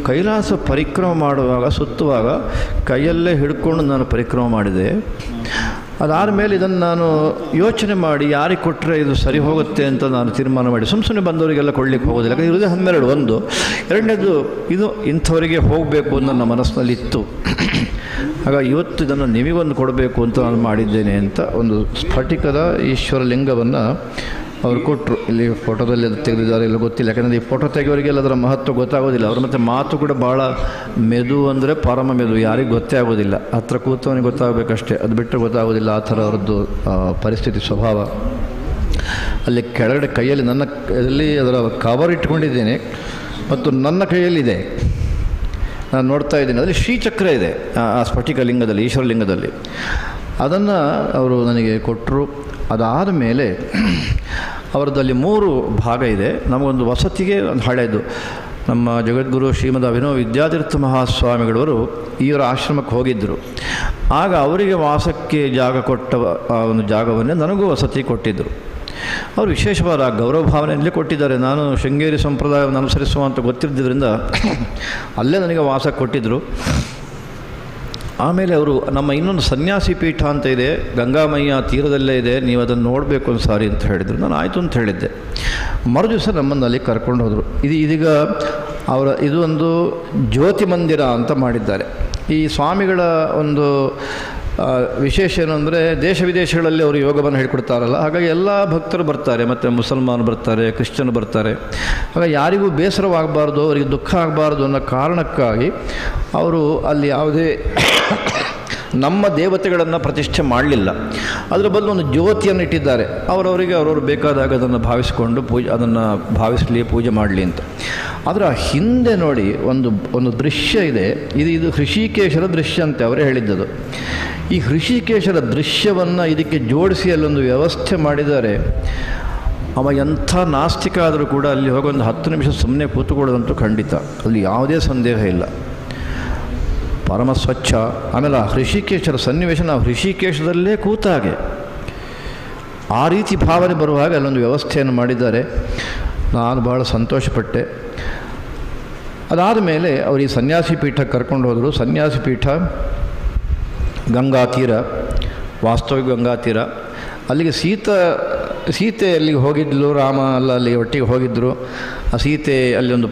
ಕೈಲಾಸ ಪರಿಕ್ರಮ ಮಾಡುವಾಗ, ಸುತ್ತುವಾಗ ಕೈಯಲ್ಲೇ ಹಿಡ್ಕೊಂಡು ನಾನು ಪರಿಕ್ರಮ ಮಾಡಿದೆ. ಅದಾದ ಮೇಲೆ ಇದನ್ನು ನಾನು ಯೋಚನೆ ಮಾಡಿ ಯಾರಿಗೆ ಕೊಟ್ಟರೆ ಇದು ಸರಿ ಹೋಗುತ್ತೆ ಅಂತ ನಾನು ತೀರ್ಮಾನ ಮಾಡಿ ಸುಮ್ಮನೆ ಬಂದವರಿಗೆಲ್ಲ ಕೊಡಲಿಕ್ಕೆ ಹೋಗೋದಿಲ್ಲ. ಯಾಕಂದರೆ ಇರೋದೇ 12. ಒಂದು, ಎರಡನೇದು ಇದು ಇಂಥವರಿಗೆ ಹೋಗಬೇಕು ಅಂತ ನನ್ನ ಮನಸ್ಸಿನಲ್ಲಿ ಇತ್ತು. ಹಾಗಾಗಿ ಇವತ್ತು ಇದನ್ನು ನಿಮಗೊಂದು ಕೊಡಬೇಕು ಅಂತ ನಾನು ಮಾಡಿದ್ದೇನೆ ಅಂತ ಒಂದು ಸ್ಫಟಿಕದ ಈಶ್ವರ ಲಿಂಗವನ್ನು ಅವರು ಕೊಟ್ಟರು. ಇಲ್ಲಿ ಫೋಟೋದಲ್ಲಿ ಅದು ತೆಗೆದಿದ್ದಾರೆ, ಇಲ್ಲ ಗೊತ್ತಿಲ್ಲ. ಯಾಕಂದರೆ ಈ ಫೋಟೋ ತೆಗೆಯೋರಿಗೆಲ್ಲ ಅದರ ಮಹತ್ವ ಗೊತ್ತಾಗೋದಿಲ್ಲ. ಅವರು ಮತ್ತು ಮಾತು ಕೂಡ ಭಾಳ ಮೆದು, ಅಂದರೆ ಪರಮ ಮೆದು, ಯಾರಿಗೆ ಗೊತ್ತೇ ಆಗೋದಿಲ್ಲ. ಹತ್ರ ಕೂತವನಿಗೆ ಗೊತ್ತಾಗಬೇಕಷ್ಟೇ, ಅದು ಬಿಟ್ಟರೆ ಗೊತ್ತಾಗೋದಿಲ್ಲ. ಆ ಥರ ಅವರದ್ದು ಪರಿಸ್ಥಿತಿ, ಸ್ವಭಾವ. ಅಲ್ಲಿ ಕೆಳಗಡೆ ಕೈಯಲ್ಲಿ ನನ್ನ ಕೈಯಲ್ಲಿ ಅದರ ಕವರ್ ಇಟ್ಕೊಂಡಿದ್ದೇನೆ ಮತ್ತು ನನ್ನ ಕೈಯಲ್ಲಿದೆ, ನಾನು ನೋಡ್ತಾ ಇದ್ದೀನಿ. ಅದರಲ್ಲಿ ಶ್ರೀಚಕ್ರ ಇದೆ ಆ ಸ್ಫಟಿಕ ಲಿಂಗದಲ್ಲಿ, ಈಶ್ವರ ಲಿಂಗದಲ್ಲಿ. ಅದನ್ನು ಅವರು ನನಗೆ ಕೊಟ್ಟರು. ಅದಾದ ಮೇಲೆ ಅವರದಲ್ಲಿ 3 ಭಾಗ ಇದೆ. ನಮಗೊಂದು ವಸತಿಗೆ ಒಂದು ಹಳೆಯದು, ನಮ್ಮ ಜಗದ್ಗುರು ಶ್ರೀಮದ್ ಅಭಿನವ ವಿದ್ಯಾತೀರ್ಥ ಮಹಾಸ್ವಾಮಿಗಳವರು ಇವರ ಆಶ್ರಮಕ್ಕೆ ಹೋಗಿದ್ದರು. ಆಗ ಅವರಿಗೆ ವಾಸಕ್ಕೆ ಜಾಗ ಕೊಟ್ಟ ಆ ಒಂದು ಜಾಗವನ್ನೇ ನನಗೂ ವಸತಿ ಕೊಟ್ಟಿದ್ದರು. ಅವರು ವಿಶೇಷವಾದ ಗೌರವ ಭಾವನೆಯಲ್ಲೇ ಕೊಟ್ಟಿದ್ದಾರೆ. ನಾನು ಶೃಂಗೇರಿ ಸಂಪ್ರದಾಯವನ್ನು ಅನುಸರಿಸುವಂತ ಗೊತ್ತಿದ್ದರಿಂದ ಅಲ್ಲೇ ನನಗೆ ವಾಸ ಕೊಟ್ಟಿದ್ದರು. ಆಮೇಲೆ ಅವರು ನಮ್ಮ ಇನ್ನೊಂದು ಸನ್ಯಾಸಿ ಪೀಠ ಅಂತ ಇದೆ, ಗಂಗಾಮಯ್ಯ ತೀರದಲ್ಲೇ ಇದೆ, ನೀವು ಅದನ್ನು ನೋಡಬೇಕು ಒಂದು ಸಾರಿ ಅಂತ ಹೇಳಿದರು. ನಾನು ಆಯಿತು ಅಂತ ಹೇಳಿದ್ದೆ. ಮರುದಿವಸ ನಮ್ಮನ್ನು ಅಲ್ಲಿ ಕರ್ಕೊಂಡು ಹೋದರು. ಇದೀಗ ಇದು ಒಂದು ಜ್ಯೋತಿ ಮಂದಿರ ಅಂತ ಮಾಡಿದ್ದಾರೆ. ಈ ಸ್ವಾಮಿಗಳ ಒಂದು ವಿಶೇಷ ಏನು ಅಂದರೆ, ದೇಶ ವಿದೇಶಗಳಲ್ಲಿ ಅವರು ಯೋಗವನ್ನು ಹೇಳಿಕೊಡ್ತಾರಲ್ಲ, ಹಾಗಾಗಿ ಎಲ್ಲ ಭಕ್ತರು ಬರ್ತಾರೆ, ಮತ್ತು ಮುಸಲ್ಮಾನರು ಬರ್ತಾರೆ, ಕ್ರಿಶ್ಚಿಯನ್ ಬರ್ತಾರೆ. ಹಾಗಾಗಿ ಯಾರಿಗೂ ಬೇಸರವಾಗಬಾರ್ದು, ಅವರಿಗೆ ದುಃಖ ಆಗಬಾರ್ದು ಅನ್ನೋ ಕಾರಣಕ್ಕಾಗಿ ಅವರು ಅಲ್ಲಿ ಯಾವುದೇ ನಮ್ಮ ದೇವತೆಗಳನ್ನು ಪ್ರತಿಷ್ಠೆ ಮಾಡಲಿಲ್ಲ. ಅದರ ಬದಲು ಒಂದು ಜ್ಯೋತಿಯನ್ನು ಇಟ್ಟಿದ್ದಾರೆ. ಅವರವರಿಗೆ ಅವರವರು ಬೇಕಾದಾಗ ಅದನ್ನು ಭಾವಿಸಿಕೊಂಡು ಅದನ್ನು ಭಾವಿಸಲಿ, ಪೂಜೆ ಮಾಡಲಿ ಅಂತ. ಅದರ ಹಿಂದೆ ನೋಡಿ ಒಂದು ದೃಶ್ಯ ಇದೆ. ಇದು ಹೃಷಿಕೇಶರ ದೃಶ್ಯ ಅಂತೆ ಅವರೇ ಹೇಳಿದ್ದದು. ಈ ಹೃಷಿಕೇಶರ ದೃಶ್ಯವನ್ನು ಇದಕ್ಕೆ ಜೋಡಿಸಿ ಅಲ್ಲೊಂದು ವ್ಯವಸ್ಥೆ ಮಾಡಿದ್ದಾರೆ. ಅವ ಎಂಥ ನಾಸ್ತಿಕ ಆದರೂ ಕೂಡ ಅಲ್ಲಿ ಹೋಗಿ ಒಂದು 10 ನಿಮಿಷ ಸುಮ್ಮನೆ ಕೂತ್ಕೊಳ್ಳೋದಂತೂ ಖಂಡಿತ, ಅಲ್ಲಿ ಯಾವುದೇ ಸಂದೇಹ ಇಲ್ಲ. ಪರಮ ಸ್ವಚ್ಛ. ಆಮೇಲೆ ಆ ಹೃಷಿಕೇಶರ ಸನ್ನಿವೇಶ ನಾವು ಹೃಷಿಕೇಶದಲ್ಲೇ ಕೂತಾಗೆ ಆ ರೀತಿ ಭಾವನೆ ಬರುವಾಗ ಅಲ್ಲೊಂದು ವ್ಯವಸ್ಥೆಯನ್ನು ಮಾಡಿದ್ದಾರೆ. ನಾನು ಭಾಳ ಸಂತೋಷಪಟ್ಟೆ. ಅದಾದ ಮೇಲೆ ಅವರು ಈ ಸನ್ಯಾಸಿ ಪೀಠಕ್ಕೆ ಕರ್ಕೊಂಡು ಹೋದರು. ಸನ್ಯಾಸಿ ಪೀಠ ಗಂಗಾ ತೀರ, ವಾಸ್ತವಿಕ ಗಂಗಾ ತೀರ. ಅಲ್ಲಿಗೆ ಸೀತೆ ಅಲ್ಲಿಗೆ ಹೋಗಿದ್ಲು, ರಾಮ ಎಲ್ಲ ಅಲ್ಲಿ ಒಟ್ಟಿಗೆ ಹೋಗಿದ್ದರು. ಆ ಸೀತೆ ಅಲ್ಲಿ ಒಂದು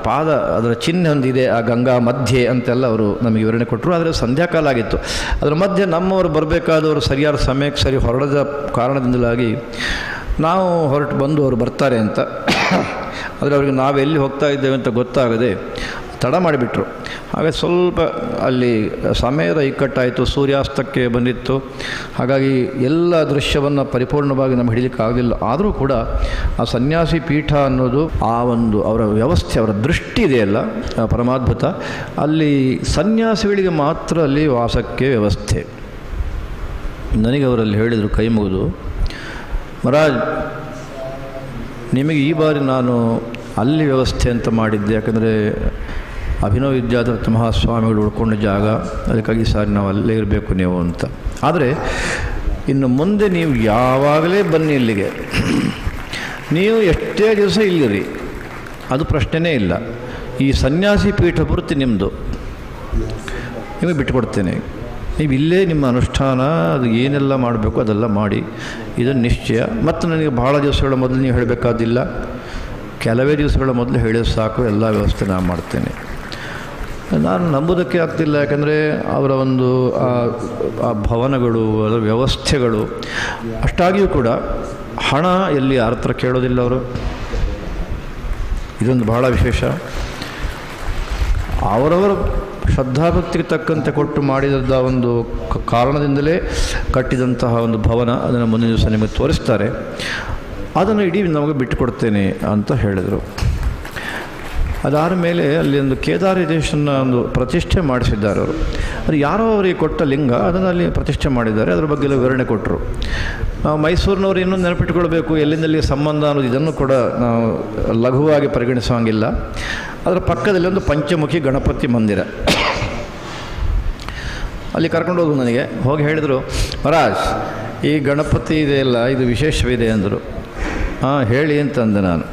ಪಾದ ಅದರ ಚಿಹ್ನೆ ಹೊಂದಿದೆ ಆ ಗಂಗಾ ಮಧ್ಯೆ ಅಂತೆಲ್ಲ ಅವರು ನಮಗೆ ವಿವರಣೆ ಕೊಟ್ಟರು. ಆದರೆ ಸಂಧ್ಯಾಕಾಲ ಆಗಿತ್ತು. ಅದರ ಮಧ್ಯೆ ನಮ್ಮವರು ಬರಬೇಕಾದವರು ಸರಿಯಾದ ಸಮಯಕ್ಕೆ ಸರಿ ಹೊರಡದ ಕಾರಣದಿಂದಲಾಗಿ ನಾವು ಹೊರಟು ಬಂದು ಅವರು ಬರ್ತಾರೆ ಅಂತ, ಆದರೆ ಅವರಿಗೆ ನಾವು ಎಲ್ಲಿ ಹೋಗ್ತಾ ಇದ್ದೇವೆ ಅಂತ ಗೊತ್ತಾಗದೆ ತಡ ಮಾಡಿಬಿಟ್ರು. ಹಾಗೆ ಸ್ವಲ್ಪ ಅಲ್ಲಿ ಸಮಯದ ಇಕ್ಕಟ್ಟಾಯಿತು, ಸೂರ್ಯಾಸ್ತಕ್ಕೆ ಬಂದಿತ್ತು. ಹಾಗಾಗಿ ಎಲ್ಲ ದೃಶ್ಯವನ್ನು ಪರಿಪೂರ್ಣವಾಗಿ ನಮ್ಗೆ ಹಿಡಿಲಿಕ್ಕಾಗಲಿಲ್ಲ. ಆದರೂ ಕೂಡ ಆ ಸನ್ಯಾಸಿ ಪೀಠ ಅನ್ನೋದು ಆ ಒಂದು ಅವರ ವ್ಯವಸ್ಥೆ, ಅವರ ದೃಷ್ಟಿ ಇದೆಯಲ್ಲ ಪರಮಾದ್ಭುತ. ಅಲ್ಲಿ ಸನ್ಯಾಸಿಗಳಿಗೆ ಮಾತ್ರ ಅಲ್ಲಿ ವಾಸಕ್ಕೆ ವ್ಯವಸ್ಥೆ. ನನಗೆ ಅವರಲ್ಲಿ ಹೇಳಿದರು ಕೈ ಮುಗಿದು, ಮಹಾರಾಜ್ ನಿಮಗೆ ಈ ಬಾರಿ ನಾನು ಅಲ್ಲಿ ವ್ಯವಸ್ಥೆ ಅಂತ ಮಾಡಿದ್ದೆ, ಯಾಕಂದರೆ ಅಭಿನವ ವಿದ್ಯಾಧರ ಮಹಾಸ್ವಾಮಿಗಳು ಉಳ್ಕೊಂಡ ಜಾಗ, ಅದಕ್ಕಾಗಿ ಸಾರಿ ನಾವು ಅಲ್ಲೇ ಇರಬೇಕು ನೀವು ಅಂತ. ಆದರೆ ಇನ್ನು ಮುಂದೆ ನೀವು ಯಾವಾಗಲೇ ಬನ್ನಿ ಇಲ್ಲಿಗೆ, ನೀವು ಎಷ್ಟೇ ದಿವಸ ಇಲ್ಲಿರಿ, ಅದು ಪ್ರಶ್ನೆನೇ ಇಲ್ಲ. ಈ ಸನ್ಯಾಸಿ ಪೀಠ ಪೂರ್ತಿ ನಿಮ್ಮದು, ನಿಮಗೆ ಬಿಟ್ಟುಕೊಡ್ತೇನೆ. ನೀವು ಇಲ್ಲೇ ನಿಮ್ಮ ಅನುಷ್ಠಾನ ಅದು ಏನೆಲ್ಲ ಮಾಡಬೇಕು ಅದೆಲ್ಲ ಮಾಡಿ, ಇದನ್ನು ನಿಶ್ಚಯ. ಮತ್ತು ನನಗೆ ಭಾಳ ದಿವಸಗಳ ಮೊದಲು ನೀವು ಹೇಳಬೇಕಾದಿಲ್ಲ, ಕೆಲವೇ ದಿವಸಗಳ ಮೊದಲು ಹೇಳಿದ್ರೆ ಸಾಕು, ಎಲ್ಲ ವ್ಯವಸ್ಥೆ ನಾನು ಮಾಡ್ತೇನೆ. ನಾನು ನಂಬೋದಕ್ಕೆ ಆಗ್ತಿಲ್ಲ, ಯಾಕಂದರೆ ಅವರ ಒಂದು ಆ ಭವನಗಳು, ಅದರ ವ್ಯವಸ್ಥೆಗಳು, ಅಷ್ಟಾಗಿಯೂ ಕೂಡ ಹಣ ಎಲ್ಲಿ ಯಾರ ಹತ್ರ ಕೇಳೋದಿಲ್ಲ ಅವರು. ಇದೊಂದು ಬಹಳ ವಿಶೇಷ. ಅವರವರ ಶ್ರದ್ಧಾಭಕ್ತಿಗೆ ತಕ್ಕಂತೆ ಕೊಟ್ಟು ಮಾಡಿದ ಒಂದು ಕಾರಣದಿಂದಲೇ ಕಟ್ಟಿದಂತಹ ಒಂದು ಭವನ. ಅದನ್ನು ಮುಂದಿನ ದಿವಸ ನಿಮಗೆ ತೋರಿಸ್ತಾರೆ. ಅದನ್ನು ಇಡೀ ನಮಗೆ ಬಿಟ್ಟುಕೊಡ್ತೇನೆ ಅಂತ ಹೇಳಿದರು. ಅದಾದ ಮೇಲೆ ಅಲ್ಲಿ ಒಂದು ಕೇದಾರೇಶ್ವರನ ಒಂದು ಪ್ರತಿಷ್ಠೆ ಮಾಡಿಸಿದ್ದಾರೆ ಅವರು. ಅದು ಯಾರೋ ಅವರಿಗೆ ಕೊಟ್ಟ ಲಿಂಗ, ಅದನ್ನು ಅಲ್ಲಿ ಪ್ರತಿಷ್ಠೆ ಮಾಡಿದ್ದಾರೆ. ಅದರ ಬಗ್ಗೆ ಎಲ್ಲ ವಿವರಣೆ ಕೊಟ್ಟರು. ನಾವು ಮೈಸೂರಿನವರು ಇನ್ನೂ ನೆನಪಿಟ್ಟುಕೊಳ್ಬೇಕು, ಎಲ್ಲಿಂದಲ್ಲಿ ಸಂಬಂಧ ಅನ್ನೋದು ಇದನ್ನು ಕೂಡ ನಾವು ಲಘುವಾಗಿ ಪರಿಗಣಿಸೋಂಗಿಲ್ಲ. ಅದರ ಪಕ್ಕದಲ್ಲಿ ಒಂದು ಪಂಚಮುಖಿ ಗಣಪತಿ ಮಂದಿರ, ಅಲ್ಲಿ ಕರ್ಕೊಂಡು ಹೋದ್ರು. ನನಗೆ ಹೋಗಿ ಹೇಳಿದರು, ಮಹಾರಾಜ್ ಈ ಗಣಪತಿ ಇದೆಯಲ್ಲ ಇದು ವಿಶೇಷವಿದೆ ಅಂದರು. ಹಾಂ ಹೇಳಿ ಅಂತಂದೆ ನಾನು.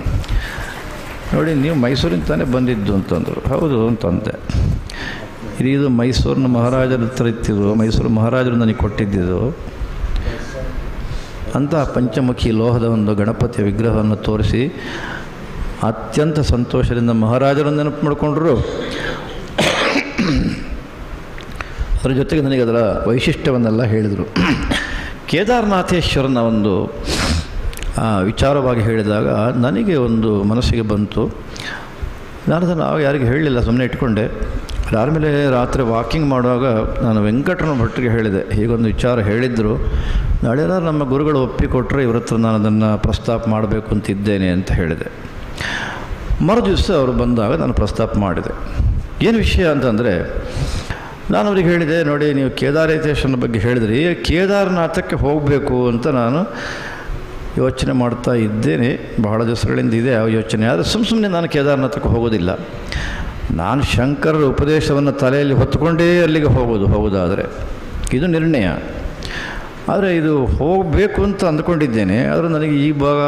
ನೋಡಿ ನೀವು ಮೈಸೂರಿನ ತಾನೇ ಬಂದಿದ್ದು ಅಂತಂದರು. ಹೌದು ಅಂತಂದೆ. ಇದು ಮೈಸೂರಿನ ಮಹಾರಾಜರ ಹತ್ರ ಇತ್ತಿದ್ದು, ಮೈಸೂರು ಮಹಾರಾಜರು ನನಗೆ ಕೊಟ್ಟಿದ್ದಿದ್ದು ಅಂತ ಪಂಚಮುಖಿ ಲೋಹದ ಒಂದು ಗಣಪತಿಯ ವಿಗ್ರಹವನ್ನು ತೋರಿಸಿ ಅತ್ಯಂತ ಸಂತೋಷದಿಂದ ಮಹಾರಾಜರನ್ನು ನೆನಪು ಮಾಡಿಕೊಂಡ್ರು. ಅದರ ಜೊತೆಗೆ ನನಗೆ ಅದರ ವೈಶಿಷ್ಟ್ಯವನ್ನೆಲ್ಲ ಹೇಳಿದರು. ಕೇದಾರನಾಥೇಶ್ವರನ ಒಂದು ವಿಚಾರವಾಗಿ ಹೇಳಿದಾಗ ನನಗೆ ಒಂದು ಮನಸ್ಸಿಗೆ ಬಂತು. ನಾನು ಅದನ್ನು ಯಾರಿಗೆ ಹೇಳಲಿಲ್ಲ, ಸುಮ್ಮನೆ ಇಟ್ಕೊಂಡೆ. ಅದಾದಮೇಲೆ ರಾತ್ರಿ ವಾಕಿಂಗ್ ಮಾಡುವಾಗ ನಾನು ವೆಂಕಟರಮಣ ಭಟ್ರಿಗೆ ಹೇಳಿದೆ, ಹೀಗೊಂದು ವಿಚಾರ ಹೇಳಿದ್ದರು, ನಾಳೆ ನಮ್ಮ ಗುರುಗಳು ಒಪ್ಪಿಕೊಟ್ರೆ ಇವ್ರ ಹತ್ರ ನಾನು ಅದನ್ನು ಪ್ರಸ್ತಾಪ ಮಾಡಬೇಕು ಅಂತಿದ್ದೇನೆ ಅಂತ ಹೇಳಿದೆ. ಮರು ದಿವಸ ಅವರು ಬಂದಾಗ ನಾನು ಪ್ರಸ್ತಾಪ ಮಾಡಿದೆ. ಏನು ವಿಷಯ ಅಂತಂದರೆ, ನಾನು ಅವ್ರಿಗೆ ಹೇಳಿದೆ, ನೋಡಿ ನೀವು ಕೇದಾರೇಶ್ವರನ ಬಗ್ಗೆ ಹೇಳಿದ್ರಿ, ಕೇದಾರನಾಥಕ್ಕೆ ಹೋಗಬೇಕು ಅಂತ ನಾನು ಯೋಚನೆ ಮಾಡ್ತಾ ಇದ್ದೇನೆ. ಬಹಳ ದಿವಸಗಳಿಂದ ಇದೆ ಆ ಯೋಚನೆ. ಆದರೆ ಸುಮ್ಮನೆ ನಾನು ಕೇದಾರನಾಥಕ್ಕೆ ಹೋಗೋದಿಲ್ಲ. ನಾನು ಶಂಕರರ ಉಪದೇಶವನ್ನು ತಲೆಯಲ್ಲಿ ಹೊತ್ತುಕೊಂಡೇ ಅಲ್ಲಿಗೆ ಹೋಗೋದಾದರೆ ಇದು ನಿರ್ಣಯ. ಆದರೆ ಇದು ಹೋಗಬೇಕು ಅಂತ ಅಂದ್ಕೊಂಡಿದ್ದೇನೆ. ಆದರೆ ನನಗೆ ಈ ಭಾಗ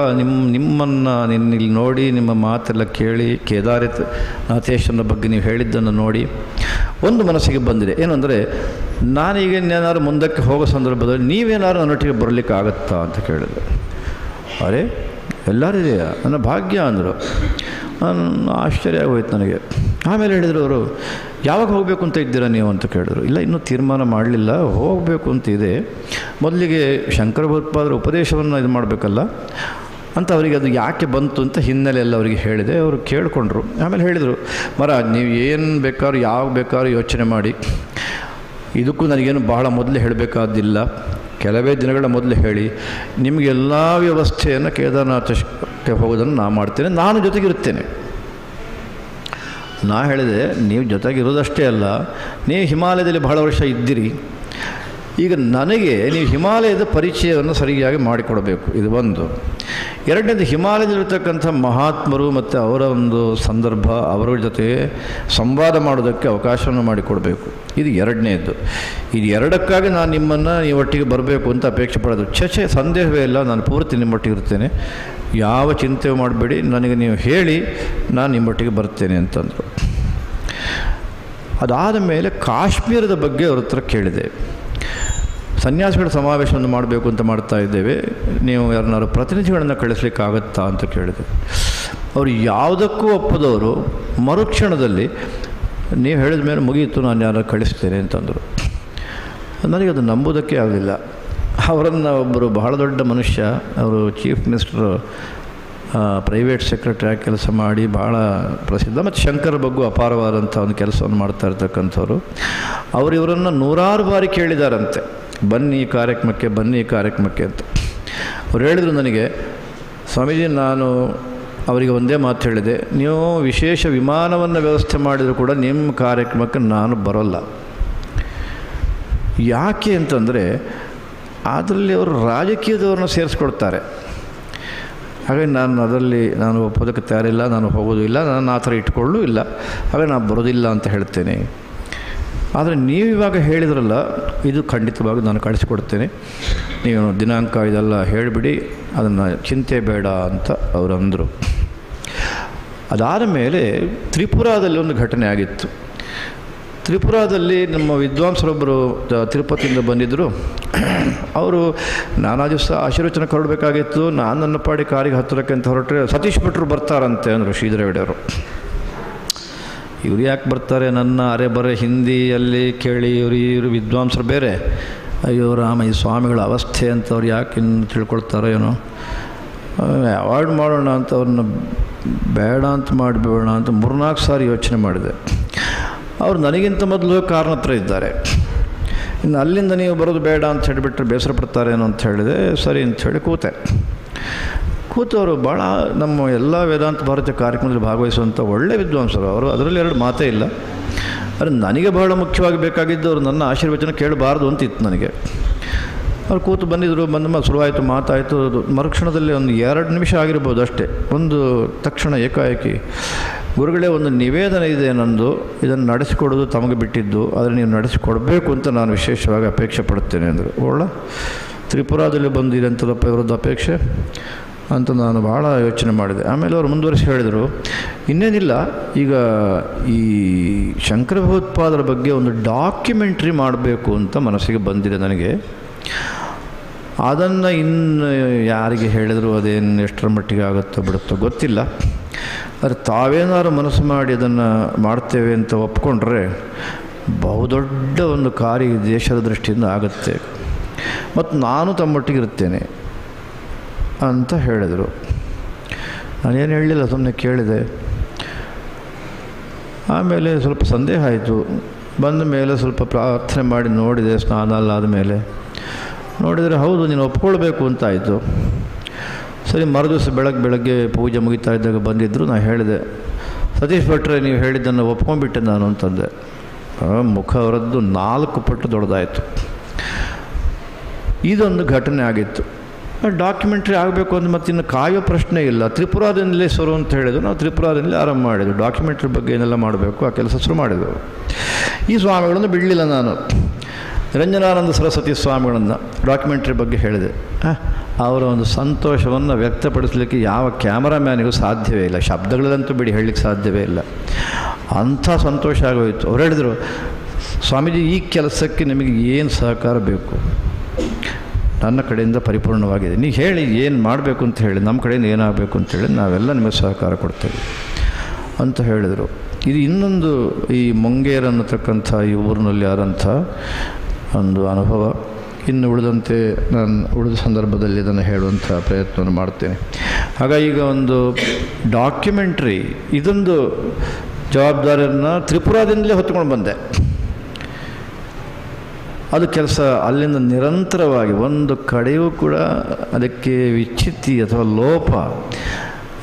ನಿಮ್ಮನ್ನು ಇಲ್ಲಿ ನೋಡಿ, ನಿಮ್ಮ ಮಾತೆಲ್ಲ ಕೇಳಿ, ಕೇದಾರನಾಥೇಶ್ವರನ ಬಗ್ಗೆ ನೀವು ಹೇಳಿದ್ದನ್ನು ನೋಡಿ ಒಂದು ಮನಸ್ಸಿಗೆ ಬಂದಿದೆ. ಏನು ಅಂದರೆ, ನಾನೀಗ ಏನಾದ್ರು ಮುಂದಕ್ಕೆ ಹೋಗೋ ಸಂದರ್ಭದಲ್ಲಿ ನೀವೇನಾದ್ರು ನನ್ನೊಟ್ಟಿಗೆ ಬರಲಿಕ್ಕೆ ಆಗುತ್ತಾ ಅಂತ ಕೇಳಿದೆ. ಅರೆ ಎಲ್ಲರಿದೆಯಾ, ನನ್ನ ಭಾಗ್ಯ ಅಂದರು. ಆಶ್ಚರ್ಯ ಆಗೋಯ್ತು ನನಗೆ. ಆಮೇಲೆ ಹೇಳಿದರು ಅವರು, ಯಾವಾಗ ಹೋಗಬೇಕು ಅಂತ ಇದ್ದೀರಾ ನೀವು ಅಂತ ಕೇಳಿದ್ರು. ಇಲ್ಲ, ಇನ್ನೂ ತೀರ್ಮಾನ ಮಾಡಲಿಲ್ಲ, ಹೋಗಬೇಕು ಅಂತ ಇದೆ. ಮೊದಲಿಗೆ ಶಂಕರ ಭಗವತ್ಪಾದರ ಉಪದೇಶವನ್ನು ಇದು ಮಾಡಬೇಕಲ್ಲ ಅಂತ ಅವರಿಗೆ ಅದು ಯಾಕೆ ಬಂತು ಅಂತ ಹಿನ್ನೆಲೆ ಎಲ್ಲ ಅವರಿಗೆ ಹೇಳಿದೆ. ಅವರು ಕೇಳಿಕೊಂಡ್ರು. ಆಮೇಲೆ ಹೇಳಿದರು, ನೀವು ಏನು ಬೇಕಾದ್ರೂ ಯಾವಾಗ ಬೇಕಾದ್ರೂ ಯೋಚನೆ ಮಾಡಿ, ಇದಕ್ಕೂ ನನಗೇನು ಬಹಳ ಮೊದಲೇ ಹೇಳಬೇಕಾದಿಲ್ಲ, ಕೆಲವೇ ದಿನಗಳ ಮೊದಲು ಹೇಳಿ, ನಿಮಗೆಲ್ಲ ವ್ಯವಸ್ಥೆಯನ್ನು ಕೇದಾರನಾಥಕ್ಕೆ ಹೋಗೋದನ್ನು ನಾನು ಮಾಡ್ತೇನೆ, ನಾನು ಜೊತೆಗಿರುತ್ತೇನೆ. ನಾ ಹೇಳಿದೆ, ನೀವು ಜೊತೆಗಿರೋದಷ್ಟೇ ಅಲ್ಲ, ನೀವು ಹಿಮಾಲಯದಲ್ಲಿ ಬಹಳ ವರ್ಷ ಇದ್ದೀರಿ, ಈಗ ನನಗೆ ನೀವು ಹಿಮಾಲಯದ ಪರಿಚಯವನ್ನು ಸರಿಯಾಗಿ ಮಾಡಿಕೊಡಬೇಕು, ಇದು ಒಂದು. ಎರಡನೇದು, ಹಿಮಾಲಯದಲ್ಲಿರ್ತಕ್ಕಂಥ ಮಹಾತ್ಮರು ಮತ್ತು ಅವರ ಒಂದು ಸಂದರ್ಭ, ಅವರ ಜೊತೆ ಸಂವಾದ ಮಾಡೋದಕ್ಕೆ ಅವಕಾಶವನ್ನು ಮಾಡಿಕೊಡಬೇಕು, ಇದು ಎರಡನೇದು. ಇದು ಎರಡಕ್ಕಾಗಿ ನಾನು ನಿಮ್ಮನ್ನು ಒಟ್ಟಿಗೆ ಬರಬೇಕು ಅಂತ ಅಪೇಕ್ಷೆ ಪಡೋದು. ಸಂದೇಹವೇ ಇಲ್ಲ, ನಾನು ಪೂರ್ತಿ ನಿಮ್ಮೊಟ್ಟಿಗೆ ಇರ್ತೇನೆ, ಯಾವ ಚಿಂತೆ ಮಾಡಬೇಡಿ, ನನಗೆ ನೀವು ಹೇಳಿ ನಾನು ನಿಮ್ಮೊಟ್ಟಿಗೆ ಬರ್ತೇನೆ ಅಂತಂದರು. ಅದಾದ ಮೇಲೆ ಕಾಶ್ಮೀರದ ಬಗ್ಗೆ ಅವ್ರ ಹತ್ರ ಕೇಳಿದೆ. ಸನ್ಯಾಸಿಗಳ ಸಮಾವೇಶವನ್ನು ಮಾಡಬೇಕು ಅಂತ ಮಾಡ್ತಾ ಇದ್ದೇವೆ, ನೀವು ಯಾರನ್ನಾರು ಪ್ರತಿನಿಧಿಗಳನ್ನು ಕಳಿಸ್ಲಿಕ್ಕಾಗತ್ತಾ ಅಂತ ಕೇಳಿದೆ. ಅವರು ಯಾವುದಕ್ಕೂ ಒಪ್ಪದವರು ಮರುಕ್ಷಣದಲ್ಲಿ ನೀವು ಹೇಳಿದ ಮೇಲೆ ಮುಗಿಯಿತು, ನಾನು ಯಾರು ಕಳಿಸ್ತೇನೆ ಅಂತಂದರು. ನನಗದು ನಂಬೋದಕ್ಕೆ ಆಗಲಿಲ್ಲ. ಅವರನ್ನು ಒಬ್ಬರು ಬಹಳ ದೊಡ್ಡ ಮನುಷ್ಯ, ಅವರು ಚೀಫ್ ಮಿನಿಸ್ಟರ್ ಪ್ರೈವೇಟ್ ಸೆಕ್ರೆಟರಿ ಆಗಿ ಕೆಲಸ ಮಾಡಿ ಭಾಳ ಪ್ರಸಿದ್ಧ, ಮತ್ತು ಶಂಕರ ಬಗ್ಗೆ ಅಪಾರವಾದಂಥ ಒಂದು ಕೆಲಸವನ್ನು ಮಾಡ್ತಾ ಇರ್ತಕ್ಕಂಥವ್ರು. ಅವರು ಇವರನ್ನು ನೂರಾರು ಬಾರಿ ಕೇಳಿದಾರಂತೆ, ಬನ್ನಿ ಈ ಕಾರ್ಯಕ್ರಮಕ್ಕೆ, ಬನ್ನಿ ಈ ಕಾರ್ಯಕ್ರಮಕ್ಕೆ ಅಂತ. ಅವ್ರು ಹೇಳಿದರು ನನಗೆ, ಸ್ವಾಮೀಜಿ ನಾನು ಅವರಿಗೆ ಒಂದೇ ಮಾತು ಹೇಳಿದೆ, ನೀವು ವಿಶೇಷ ವಿಮಾನವನ್ನು ವ್ಯವಸ್ಥೆ ಮಾಡಿದರೂ ಕೂಡ ನಿಮ್ಮ ಕಾರ್ಯಕ್ರಮಕ್ಕೆ ನಾನು ಬರೋಲ್ಲ. ಯಾಕೆ ಅಂತಂದರೆ ಅದರಲ್ಲಿ ಅವರು ರಾಜಕೀಯದವ್ರನ್ನ ಸೇರಿಸ್ಕೊಳ್ತಾರೆ, ಹಾಗಾಗಿ ನಾನು ಒಪ್ಪೋದಕ್ಕೆ ತಯಾರಿಲ್ಲ, ನಾನು ಹೋಗೋದು ಇಲ್ಲ, ನಾನು ಆ ಥರ ಇಟ್ಕೊಳ್ಳೂ ಇಲ್ಲ, ಹಾಗಾಗಿ ನಾನು ಬರೋದಿಲ್ಲ ಅಂತ ಹೇಳ್ತೇನೆ. ಆದರೆ ನೀವು ಇವಾಗ ಹೇಳಿದ್ರಲ್ಲ, ಇದು ಖಂಡಿತವಾಗಿ ನಾನು ಕಳಿಸಿಕೊಡ್ತೇನೆ, ನೀವು ದಿನಾಂಕ ಇದೆಲ್ಲ ಹೇಳಿಬಿಡಿ, ಅದನ್ನು ಚಿಂತೆ ಬೇಡ ಅಂತ ಅವರು ಅಂದರು. ಅದಾದ ಮೇಲೆ ತ್ರಿಪುರಾದಲ್ಲಿ ಒಂದು ಘಟನೆ ಆಗಿತ್ತು. ತ್ರಿಪುರಾದಲ್ಲಿ ನಮ್ಮ ವಿದ್ವಾಂಸರೊಬ್ಬರು ತಿರುಪತಿಯಿಂದ ಬಂದಿದ್ದರು. ಅವರು ನಾನಾ ದಿವಸ ಆಶೀರ್ವಚನ ಕೊಡಬೇಕಾಗಿತ್ತು, ನಾನು ನನ್ನ ಪಾಡಿ ಕಾರಿಗೆ ಹತ್ತಿರಕ್ಕೆ ಅಂತ ಹೊರಟ್ರೆ ಸತೀಶ್ ಭಟ್ರು ಬರ್ತಾರಂತೆ ಅಂದರು ಶ್ರೀಧರವೇಡಿಯವರು. ಇವ್ರು ಯಾಕೆ ಬರ್ತಾರೆ, ನನ್ನ ಅರೆ ಬರೆ ಹಿಂದಿಯಲ್ಲಿ ಕೇಳಿ ಇವರು ವಿದ್ವಾಂಸರು ಬೇರೆ, ಅಯ್ಯೋ ರಾಮ ಈ ಸ್ವಾಮಿಗಳ ಅವಸ್ಥೆ ಅಂತ ಅವ್ರು ಯಾಕೆ ಇನ್ನು ತಿಳ್ಕೊಳ್ತಾರೋ ಏನೋ, ಅವಾಯ್ಡ್ ಮಾಡೋಣ ಅಂತ ಅವ್ರನ್ನ ಬೇಡ ಅಂತ ಮಾಡಿಬಿಡೋಣ ಅಂತ 3-4 ಸಾರಿ ಯೋಚನೆ ಮಾಡಿದೆ. ಅವ್ರು ನನಗಿಂತ ಮೊದಲು ಕಾರಣ ಹತ್ರ ಇದ್ದಾರೆ, ಇನ್ನು ಅಲ್ಲಿಂದ ನೀವು ಬರೋದು ಬೇಡ ಅಂತ ಹೇಳಿಬಿಟ್ರೆ ಬೇಸರ ಪಡ್ತಾರೇನೋ ಅಂತ ಹೇಳಿದೆ. ಸರಿ ಅಂಥೇಳಿ ಕೂತವರು ಭಾಳ ನಮ್ಮ ಎಲ್ಲ ವೇದಾಂತ ಭಾರತೀಯ ಕಾರ್ಯಕ್ರಮದಲ್ಲಿ ಭಾಗವಹಿಸುವಂಥ ಒಳ್ಳೆಯ ವಿದ್ವಾಂಸರು ಅವರು, ಅದರಲ್ಲಿ 2 ಮಾತೇ ಇಲ್ಲ. ಆದರೆ ನನಗೆ ಬಹಳ ಮುಖ್ಯವಾಗಿ ಬೇಕಾಗಿದ್ದು ಅವರು ನನ್ನ ಆಶೀರ್ವಚನ ಕೇಳಬಾರ್ದು ಅಂತ ಇತ್ತು ನನಗೆ. ಅವ್ರು ಕೂತು ಬಂದಿದ್ದರು, ಬಂದ ಶುರುವಾಯಿತು, ಮಾತಾಯಿತು. ಮರುಕ್ಷಣದಲ್ಲಿ ಒಂದು 2 ನಿಮಿಷ ಆಗಿರ್ಬೋದು ಅಷ್ಟೇ, ತಕ್ಷಣ ಏಕಾಏಕಿ, ಗುರುಗಳೇ ಒಂದು ನಿವೇದನೆ ಇದೆ ನಂದು, ಇದನ್ನು ನಡೆಸಿಕೊಡೋದು ತಮಗೆ ಬಿಟ್ಟಿದ್ದು, ಆದರೆ ನೀವು ನಡೆಸಿಕೊಡಬೇಕು ಅಂತ ನಾನು ವಿಶೇಷವಾಗಿ ಅಪೇಕ್ಷೆ ಪಡುತ್ತೇನೆ ಅಂದರು. ತ್ರಿಪುರಾದಲ್ಲಿ ಬಂದಿದೆ ಅಂತದಪ್ಪ ಇವರದ್ದು ಅಪೇಕ್ಷೆ ಅಂತ ನಾನು ಭಾಳ ಯೋಚನೆ ಮಾಡಿದೆ. ಆಮೇಲೆ ಅವರು ಮುಂದುವರಿಸಿ ಹೇಳಿದರು, ಇನ್ನೇನಿಲ್ಲ, ಈಗ ಈ ಶಂಕರ ಭಗವತ್ಪಾದರ ಬಗ್ಗೆ ಒಂದು ಡಾಕ್ಯುಮೆಂಟ್ರಿ ಮಾಡಬೇಕು ಅಂತ ಮನಸ್ಸಿಗೆ ಬಂದಿದೆ ನನಗೆ. ಅದನ್ನು ಇನ್ನು ಯಾರಿಗೆ ಹೇಳಿದ್ರು ಅದೇನು ಎಷ್ಟರ ಮಟ್ಟಿಗೆ ಆಗುತ್ತೋ ಬಿಡುತ್ತೋ ಗೊತ್ತಿಲ್ಲ, ಆದರೆ ತಾವೇನಾದ್ರು ಮನಸ್ಸು ಮಾಡಿ ಅದನ್ನು ಮಾಡ್ತೇವೆ ಅಂತ ಒಪ್ಕೊಂಡ್ರೆ ಬಹುದೊಡ್ಡ ಒಂದು ಕಾರ್ಯ ದೇಶದ ದೃಷ್ಟಿಯಿಂದ ಆಗುತ್ತೆ, ಮತ್ತು ನಾನು ತಮ್ಮೊಟ್ಟಿಗೆ ಇರ್ತೇನೆ ಅಂತ ಹೇಳಿದರು. ನಾನೇನು ಹೇಳಲಿಲ್ಲ, ಸುಮ್ಮನೆ ಕೇಳಿದೆ. ಆಮೇಲೆ ಸ್ವಲ್ಪ ಸಂದೇಹ ಆಯಿತು. ಬಂದ ಮೇಲೆ ಸ್ವಲ್ಪ ಪ್ರಾರ್ಥನೆ ಮಾಡಿ ನೋಡಿದೆ, ಸ್ನಾನ ಎಲ್ಲ ಆದಮೇಲೆ ನೋಡಿದರೆ ಹೌದು ನೀನು ಒಪ್ಕೊಳ್ಬೇಕು ಅಂತ ಆಯಿತು. ಸರಿ, ಮರುದಿವಸ ಬೆಳಗ್ಗೆ ಪೂಜೆ ಮುಗಿತಾ ಇದ್ದಾಗ ಬಂದಿದ್ದರು. ನಾನು ಹೇಳಿದೆ, ಸತೀಶ್ ಭಟ್ರೆ ನೀವು ಹೇಳಿದ್ದನ್ನು ಒಪ್ಕೊಂಡ್ಬಿಟ್ಟೆ ನಾನು ಅಂತಂದೆ. ಮುಖ ಅವರದ್ದು 4 ಪಟ್ಟು ದೊಡ್ಡದಾಯಿತು. ಇದೊಂದು ಘಟನೆ ಆಗಿತ್ತು. ಡಾಕ್ಯುಮೆಂಟ್ರಿ ಆಗಬೇಕು ಅಂತ ಮತ್ತಿನ್ನು ಕಾಯೋ ಪ್ರಶ್ನೆ ಇಲ್ಲ. ತ್ರಿಪುರಾದಿಂದಲೇ ಶುರು ಅಂತ ಹೇಳಿದ್ರು, ನಾವು ತ್ರಿಪುರಾದಿಂದಲೇ ಆರಂಭ ಮಾಡಿದ್ವಿ. ಡಾಕ್ಯುಮೆಂಟ್ರಿ ಬಗ್ಗೆ ಏನೆಲ್ಲ ಮಾಡಬೇಕು ಆ ಕೆಲಸ ಶುರು ಮಾಡಿದೆವು. ಈ ಸ್ವಾಮಿಗಳನ್ನು ಬಿಡಲಿಲ್ಲ ನಾನು. ನಿರಂಜನಾನಂದ ಸರಸ್ವತಿ ಸ್ವಾಮಿಗಳನ್ನು ಡಾಕ್ಯುಮೆಂಟ್ರಿ ಬಗ್ಗೆ ಹೇಳಿದೆ. ಅವರ ಒಂದು ಸಂತೋಷವನ್ನು ವ್ಯಕ್ತಪಡಿಸಲಿಕ್ಕೆ ಯಾವ ಕ್ಯಾಮರಾಮ್ಯಾನಿಗೂ ಸಾಧ್ಯವೇ ಇಲ್ಲ, ಶಬ್ದಗಳಲ್ಲಂತೂ ಬಿಡಿ ಹೇಳಲಿಕ್ಕೆ ಸಾಧ್ಯವೇ ಇಲ್ಲ. ಅಂಥ ಸಂತೋಷ ಆಗೋಯಿತು. ಅವ್ರು ಹೇಳಿದರು, ಸ್ವಾಮೀಜಿ ಈ ಕೆಲಸಕ್ಕೆ ನಿಮಗೆ ಏನು ಸಹಕಾರ ಬೇಕು, ನನ್ನ ಕಡೆಯಿಂದ ಪರಿಪೂರ್ಣವಾಗಿದೆ, ನೀವು ಹೇಳಿ ಏನು ಮಾಡಬೇಕು ಅಂತ ಹೇಳಿ, ನಮ್ಮ ಕಡೆಯಿಂದ ಏನಾಗಬೇಕು ಅಂತೇಳಿ ನಾವೆಲ್ಲ ನಿಮಗೆ ಸಹಕಾರ ಕೊಡ್ತೇವೆ. ಅಂತ ಹೇಳಿದರು. ಇದು ಇನ್ನೊಂದು ಈ ಮೊಂಗೇರ್ ಅನ್ನತಕ್ಕಂಥ ಈ ಊರಿನಲ್ಲಿ ಆದಂಥ ಒಂದು ಅನುಭವ. ಇನ್ನು ಉಳಿದಂತೆ ನಾನು ಉಳಿದ ಸಂದರ್ಭದಲ್ಲಿ ಇದನ್ನು ಹೇಳುವಂಥ ಪ್ರಯತ್ನವನ್ನು ಮಾಡ್ತೇನೆ. ಹಾಗಾಗಿ ಈಗ ಒಂದು ಡಾಕ್ಯುಮೆಂಟ್ರಿ ಇದೊಂದು ಜವಾಬ್ದಾರಿಯನ್ನು ತ್ರಿಪುರಾದಿಂದಲೇ ಹೊತ್ಕೊಂಡು ಬಂದೆ. ಅದು ಕೆಲಸ ಅಲ್ಲಿಂದ ನಿರಂತರವಾಗಿ ಒಂದು ಕಡೆಯೂ ಕೂಡ ಅದಕ್ಕೆ ವಿಚ್ಛಿತ್ತಿ ಅಥವಾ ಲೋಪ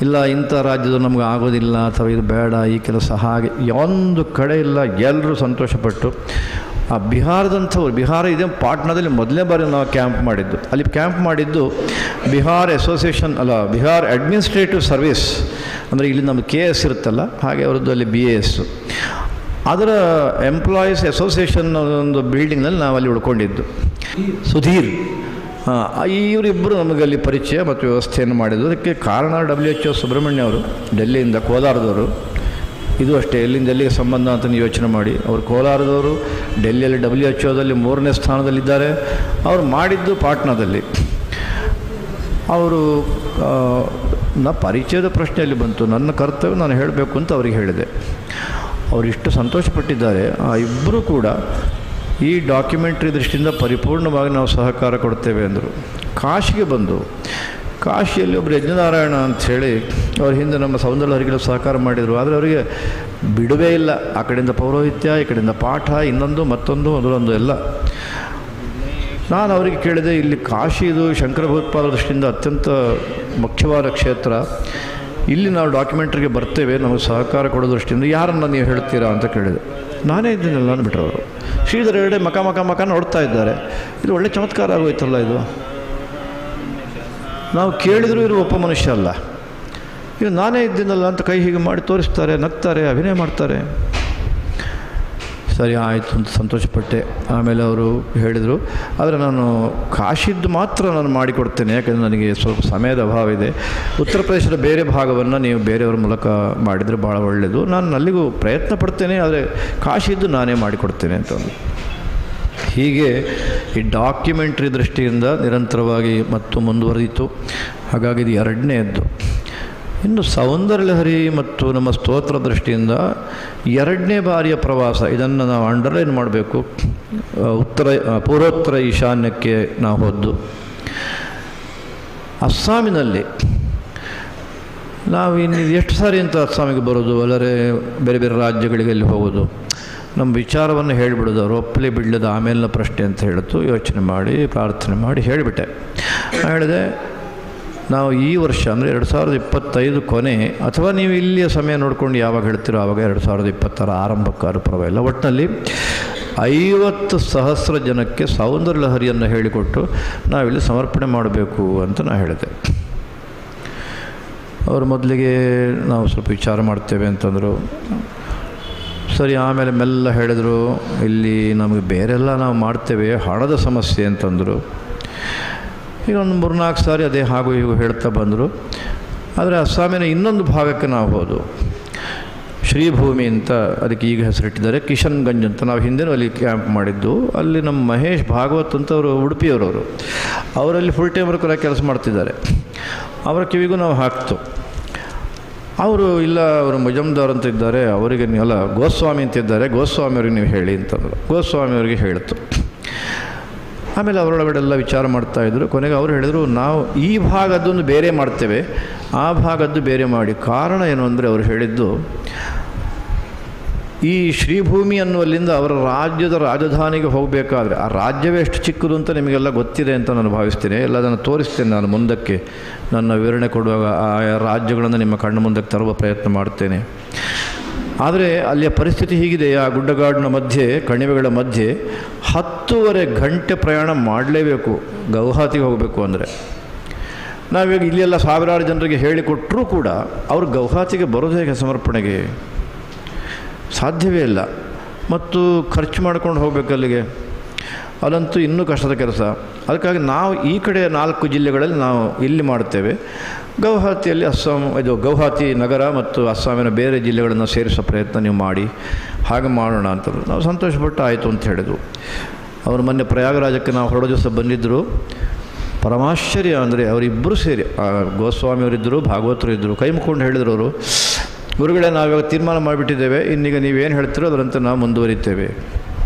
ಇಲ್ಲ, ಇಂಥ ರಾಜ್ಯದ ನಮಗೆ ಆಗೋದಿಲ್ಲ ಅಥವಾ ಇದು ಬೇಡ ಈ ಕೆಲಸ ಹಾಗೆ ಒಂದು ಕಡೆ ಇಲ್ಲ. ಎಲ್ಲರೂ ಸಂತೋಷಪಟ್ಟು ಆ ಬಿಹಾರದಂಥವ್ರು, ಬಿಹಾರ ಇದೆ ಪಾಟ್ನಾದಲ್ಲಿ ಮೊದಲನೇ ಬಾರಿ ನಾವು ಕ್ಯಾಂಪ್ ಮಾಡಿದ್ದು. ಅಲ್ಲಿ ಕ್ಯಾಂಪ್ ಮಾಡಿದ್ದು Bihar association Bihar administrative service ಅಂದರೆ ಇಲ್ಲಿ ನಮ್ಮದು KS ಇರುತ್ತಲ್ಲ ಹಾಗೆ ಅವರದ್ದು ಅಲ್ಲಿ BAS, ಅದರ ಎಂಪ್ಲಾಯೀಸ್ ಅಸೋಸಿಯೇಷನ್ ಒಂದು ಬಿಲ್ಡಿಂಗ್ನಲ್ಲಿ ನಾವು ಅಲ್ಲಿ ಉಳ್ಕೊಂಡಿದ್ದು. ಸುಧೀರ್ ಇವರಿಬ್ಬರು ನಮಗೆ ಅಲ್ಲಿ ಪರಿಚಯ ಮತ್ತು ವ್ಯವಸ್ಥೆಯನ್ನು ಮಾಡಿದ್ದು. ಅದಕ್ಕೆ ಕಾರಣ WHO ಸುಬ್ರಹ್ಮಣ್ಯ ಅವರು, ಡೆಲ್ಲಿಯಿಂದ, ಕೋಲಾರದವರು. ಇದು ಅಷ್ಟೇ, ಎಲ್ಲಿಂದ ಎಲ್ಲಿಗೆ ಸಂಬಂಧ ಅಂತ ನೀವು ಯೋಚನೆ ಮಾಡಿ. ಅವರು ಕೋಲಾರದವರು, ಡೆಲ್ಲಿಯಲ್ಲಿ WHO 3ನೇ ಸ್ಥಾನದಲ್ಲಿದ್ದಾರೆ. ಅವರು ಮಾಡಿದ್ದು ಪಾಟ್ನಾದಲ್ಲಿ. ಅವರು ಪರಿಚಯದ ಪ್ರಶ್ನೆಯಲ್ಲಿ ಬಂತು. ನನ್ನ ಕರ್ತವ್ಯ ನಾನು ಹೇಳಬೇಕು ಅಂತ ಅವರಿಗೆ ಹೇಳಿದೆ. ಅವರಿಷ್ಟು ಸಂತೋಷಪಟ್ಟಿದ್ದಾರೆ. ಆ ಇಬ್ಬರೂ ಕೂಡ ಈ ಡಾಕ್ಯುಮೆಂಟ್ರಿ ದೃಷ್ಟಿಯಿಂದ ಪರಿಪೂರ್ಣವಾಗಿ ನಾವು ಸಹಕಾರ ಕೊಡ್ತೇವೆ ಅಂದರು. ಕಾಶಿಗೆ ಬಂದು, ಕಾಶಿಯಲ್ಲಿ ಒಬ್ಬರು ಯಜ್ಞನಾರಾಯಣ ಅಂಥೇಳಿ ಅವ್ರ ಹಿಂದೆ ನಮ್ಮ ಸೌಂದರ್ಯರಿಗೆಲ್ಲ ಸಹಕಾರ ಮಾಡಿದರು. ಆದರೆ ಅವರಿಗೆ ಬಿಡುವೇ ಇಲ್ಲ. ಆ ಕಡೆಯಿಂದ ಪೌರೋಹಿತ್ಯ, ಈ ಕಡೆಯಿಂದ ಪಾಠ, ಇನ್ನೊಂದು ಮತ್ತೊಂದು ಅದರೊಂದು ಎಲ್ಲ. ನಾನು ಅವರಿಗೆ ಕೇಳಿದೆ, ಇಲ್ಲಿ ಕಾಶಿ ಇದು ಶಂಕರ ಭಗವತ್ಪಾದರ ದೃಷ್ಟಿಯಿಂದ ಅತ್ಯಂತ ಮುಖ್ಯವಾದ ಕ್ಷೇತ್ರ, ಇಲ್ಲಿ ನಾವು ಡಾಕ್ಯುಮೆಂಟ್ರಿಗೆ ಬರ್ತೇವೆ, ನಮಗೆ ಸಹಕಾರ ಕೊಡೋ ದೃಷ್ಟಿಯಿಂದ ಯಾರನ್ನು ನೀವು ಹೇಳ್ತೀರಾ ಅಂತ ಕೇಳಿದೆ. ನಾನೇ ಇದ್ದೀನಲ್ಲ ಅಂದ್ಬಿಟ್ರು ಅವರು. ಶ್ರೀಧರ ಎರಡೆ ಮಕ ನೋಡ್ತಾ ಇದ್ದಾರೆ. ಇದು ಒಳ್ಳೆ ಚಮತ್ಕಾರ ಆಗೋಯ್ತಲ್ಲ. ಇದು ನಾವು ಕೇಳಿದರೂ ಇರುವ ಒಬ್ಬ ಮನುಷ್ಯ ಅಲ್ಲ. ಈಗ ನಾನೇ ಇದ್ದೀನಲ್ಲ ಅಂತ ಕೈ ಹೀಗೆ ಮಾಡಿ ತೋರಿಸ್ತಾರೆ, ನಗ್ತಾರೆ, ಅಭಿನಯ ಮಾಡ್ತಾರೆ. ಸರಿ ಆಯಿತು ಅಂತ ಸಂತೋಷಪಟ್ಟೆ. ಆಮೇಲೆ ಅವರು ಹೇಳಿದರು, ಆದರೆ ನಾನು ಕಾಶಿದ್ದು ಮಾತ್ರ ನಾನು ಮಾಡಿಕೊಡ್ತೇನೆ, ಯಾಕೆಂದರೆ ನನಗೆ ಸ್ವಲ್ಪ ಸಮಯದ ಅಭಾವ ಇದೆ. ಉತ್ತರ ಪ್ರದೇಶದ ಬೇರೆ ಭಾಗವನ್ನು ನೀವು ಬೇರೆಯವ್ರ ಮೂಲಕ ಮಾಡಿದರೆ ಭಾಳ ಒಳ್ಳೆಯದು. ನಾನು ಅಲ್ಲಿಗೂ ಪ್ರಯತ್ನ ಪಡ್ತೇನೆ, ಆದರೆ ಕಾಶಿದ್ದು ನಾನೇ ಮಾಡಿಕೊಡ್ತೇನೆ ಅಂತಂದು. ಹೀಗೆ ಈ ಡಾಕ್ಯುಮೆಂಟ್ರಿ ದೃಷ್ಟಿಯಿಂದ ನಿರಂತರವಾಗಿ ಮತ್ತು ಮುಂದುವರಿಯಿತು. ಹಾಗಾಗಿ ಇದು 2ನೇದ್ದು. ಇನ್ನು ಸೌಂದರ್ಯಲಹರಿ ಮತ್ತು ನಮ್ಮ ಸ್ತೋತ್ರ ದೃಷ್ಟಿಯಿಂದ 2ನೇ ಬಾರಿಯ ಪ್ರವಾಸ, ಇದನ್ನು ನಾವು ಅಂಡರ್ಲೈನ್ ಮಾಡಬೇಕು. ಪೂರ್ವೋತ್ತರ ಈಶಾನ್ಯಕ್ಕೆ ನಾವು ಹೋದ್ದು. ಅಸ್ಸಾಮಿನಲ್ಲಿ ನಾವು ಇನ್ನು ಎಷ್ಟು ಸಾರಿ ಅಂತ ಅಸ್ಸಾಮಿಗೆ ಬರೋದು, ಅಲ್ಲದೆ ಬೇರೆ ಬೇರೆ ರಾಜ್ಯಗಳಿಗೆ ಅಲ್ಲಿ ಹೋಗೋದು, ನಮ್ಮ ವಿಚಾರವನ್ನು ಹೇಳಿಬಿಡೋದು. ಅವರು ಒಪ್ಪಲಿ ಬಿಡಲಿದ ಆಮೇಲಿನ ಪ್ರಶ್ನೆ ಅಂತ ಹೇಳಿತು. ಯೋಚನೆ ಮಾಡಿ ಪ್ರಾರ್ಥನೆ ಮಾಡಿ ಹೇಳಿಬಿಟ್ಟೆ. ಹೇಳಿದೆ, ನಾವು ಈ ವರ್ಷ ಅಂದರೆ 2025 ಕೊನೆ, ಅಥವಾ ನೀವು ಇಲ್ಲಿಯ ಸಮಯ ನೋಡ್ಕೊಂಡು ಯಾವಾಗ ಹೇಳ್ತೀರೋ ಆವಾಗ 2026 ಆರಂಭಕ್ಕಾದ್ರೂ ಪರವಾಗಿಲ್ಲ, ಒಟ್ಟಿನಲ್ಲಿ 50,000 ಜನಕ್ಕೆ ಸೌಂದರ್ಯಲಹರಿಯನ್ನು ಹೇಳಿಕೊಟ್ಟು ನಾವಿಲ್ಲಿ ಸಮರ್ಪಣೆ ಮಾಡಬೇಕು ಅಂತ ನಾನು ಹೇಳಿದೆ. ಅವರು ಮೊದಲಿಗೆ ನಾವು ಸ್ವಲ್ಪ ವಿಚಾರ ಮಾಡ್ತೇವೆ ಅಂತಂದರು. ಸರಿ, ಆಮೇಲೆ ಮೆಲ್ಲ ಹೇಳಿದರು, ಇಲ್ಲಿ ನಮಗೆ ಬೇರೆಲ್ಲ ನಾವು ಮಾಡ್ತೇವೆ, ಹಣದ ಸಮಸ್ಯೆ ಅಂತಂದರು. ಈಗ ಒಂದು 3-4 ಸಾರಿ ಅದೇ ಹಾಗೂ ಹೀಗೂ ಹೇಳ್ತಾ ಬಂದರು. ಆದರೆ ಅಸ್ಸಾಮಿನ ಇನ್ನೊಂದು ಭಾಗಕ್ಕೆ ನಾವು ಹೋದು, ಶ್ರೀಭೂಮಿ ಅಂತ ಅದಕ್ಕೆ ಈಗ ಹೆಸರಿಟ್ಟಿದ್ದಾರೆ, ಕಿಶನ್ಗಂಜ್ ಅಂತ. ನಾವು ಹಿಂದೆನೂ ಅಲ್ಲಿ ಕ್ಯಾಂಪ್ ಮಾಡಿದ್ದು. ಅಲ್ಲಿ ನಮ್ಮ ಮಹೇಶ್ ಭಾಗವತ್ ಅಂತ ಅವರು ಉಡುಪಿಯವರವರು, ಅವರಲ್ಲಿ ಫುಲ್ ಟೈಮರ್ ಕೂಡ ಕೆಲಸ ಮಾಡ್ತಿದ್ದಾರೆ. ಅವರ ಕಿವಿಗೂ ನಾವು ಹಾಕ್ತು. ಅವರು ಇಲ್ಲ, ಅವರು ಮುಜಮ್ದಾರ್ ಅಂತ ಇದ್ದಾರೆ, ಅವರಿಗೆ ನೀವಲ್ಲ ಗೋಸ್ವಾಮಿ ಅಂತ ಇದ್ದಾರೆ, ಗೋಸ್ವಾಮಿಯವ್ರಿಗೆ ನೀವು ಹೇಳಿ ಅಂತಂದರು. ಗೋಸ್ವಾಮಿಯವ್ರಿಗೆ ಹೇಳಿತು. ಆಮೇಲೆ ಅವರೊಳಗಡೆಲ್ಲ ವಿಚಾರ ಮಾಡ್ತಾಯಿದ್ರು. ಕೊನೆಗೆ ಅವರು ಹೇಳಿದರು, ನಾವು ಈ ಭಾಗದ್ದೊಂದು ಬೇರೆ ಮಾಡ್ತೇವೆ, ಆ ಭಾಗದ್ದು ಬೇರೆ ಮಾಡಿ. ಕಾರಣ ಏನು ಅಂದರೆ ಅವರು ಹೇಳಿದ್ದು, ಈ ಶ್ರೀಭೂಮಿ ಅನ್ನುವಲ್ಲಿಂದ ಅವರ ರಾಜ್ಯದ ರಾಜಧಾನಿಗೆ ಹೋಗಬೇಕಾದ್ರೆ, ಆ ರಾಜ್ಯವೇ ಎಷ್ಟು ಚಿಕ್ಕದು ಅಂತ ನಿಮಗೆಲ್ಲ ಗೊತ್ತಿದೆ ಅಂತ ನಾನು ಭಾವಿಸ್ತೇನೆ. ಎಲ್ಲ ಅದನ್ನು ತೋರಿಸ್ತೇನೆ ನಾನು ಮುಂದಕ್ಕೆ ನನ್ನ ವಿವರಣೆ ಕೊಡುವಾಗ. ಆ ರಾಜ್ಯಗಳನ್ನು ನಿಮ್ಮ ಕಣ್ಣು ಮುಂದಕ್ಕೆ ತರುವ ಪ್ರಯತ್ನ ಮಾಡ್ತೇನೆ. ಆದರೆ ಅಲ್ಲಿಯ ಪರಿಸ್ಥಿತಿ ಹೀಗಿದೆ, ಆ ಗುಡ್ಡಗಾಡಿನ ಮಧ್ಯೆ, ಕಣಿವೆಗಳ ಮಧ್ಯೆ 10.5 ಗಂಟೆ ಪ್ರಯಾಣ ಮಾಡಲೇಬೇಕು ಗೌಹಾತಿಗೆ ಹೋಗಬೇಕು ಅಂದರೆ. ನಾವೀಗ ಇಲ್ಲೆಲ್ಲ ಸಾವಿರಾರು ಜನರಿಗೆ ಹೇಳಿಕೊಟ್ಟರೂ ಕೂಡ ಅವರು ಗೌಹಾತಿಗೆ ಬರೋದು ಹೇಗೆ ಸಮರ್ಪಣೆಗೆ? ಸಾಧ್ಯವೇ ಇಲ್ಲ. ಮತ್ತು ಖರ್ಚು ಮಾಡ್ಕೊಂಡು ಹೋಗಬೇಕು ಅಲ್ಲಿಗೆ, ಅದಂತೂ ಇನ್ನೂ ಕಷ್ಟದ ಕೆಲಸ. ಅದಕ್ಕಾಗಿ ನಾವು ಈ ಕಡೆ 4 ಜಿಲ್ಲೆಗಳಲ್ಲಿ ನಾವು ಇಲ್ಲಿ ಮಾಡ್ತೇವೆ. ಗೌಹಾತಿಯಲ್ಲಿ ಗೌಹಾತಿ ನಗರ ಮತ್ತು ಅಸ್ಸಾಮಿನ ಬೇರೆ ಜಿಲ್ಲೆಗಳನ್ನು ಸೇರಿಸೋ ಪ್ರಯತ್ನ ನೀವು ಮಾಡಿ, ಹಾಗೆ ಮಾಡೋಣ ಅಂತಂದರು. ನಾವು ಸಂತೋಷಪಟ್ಟು ಆಯಿತು ಅಂತ ಹೇಳಿದ್ವು. ಅವರು ಮೊನ್ನೆ ಪ್ರಯಾಗರಾಜಕ್ಕೆ ನಾವು ಹೊರಡೋ ದಿವಸ ಬಂದಿದ್ದರು. ಪರಮಾಶ್ಚರ್ಯ ಅಂದರೆ ಅವರಿಬ್ಬರು ಸೇರಿ, ಗೋಸ್ವಾಮಿಯವರಿದ್ದರು, ಭಾಗವತರು ಇದ್ದರು, ಕೈ ಮುಕ್ಕೊಂಡು ಹೇಳಿದರು ಅವರು, ಗುರುಗಳೇ, ನಾವಿವಾಗ ತೀರ್ಮಾನ ಮಾಡಿಬಿಟ್ಟಿದ್ದೇವೆ, ಇನ್ನೀಗ ನೀವೇನು ಹೇಳ್ತೀರೋ ಅದರಂತೆ ನಾವು ಮುಂದುವರಿತೇವೆ.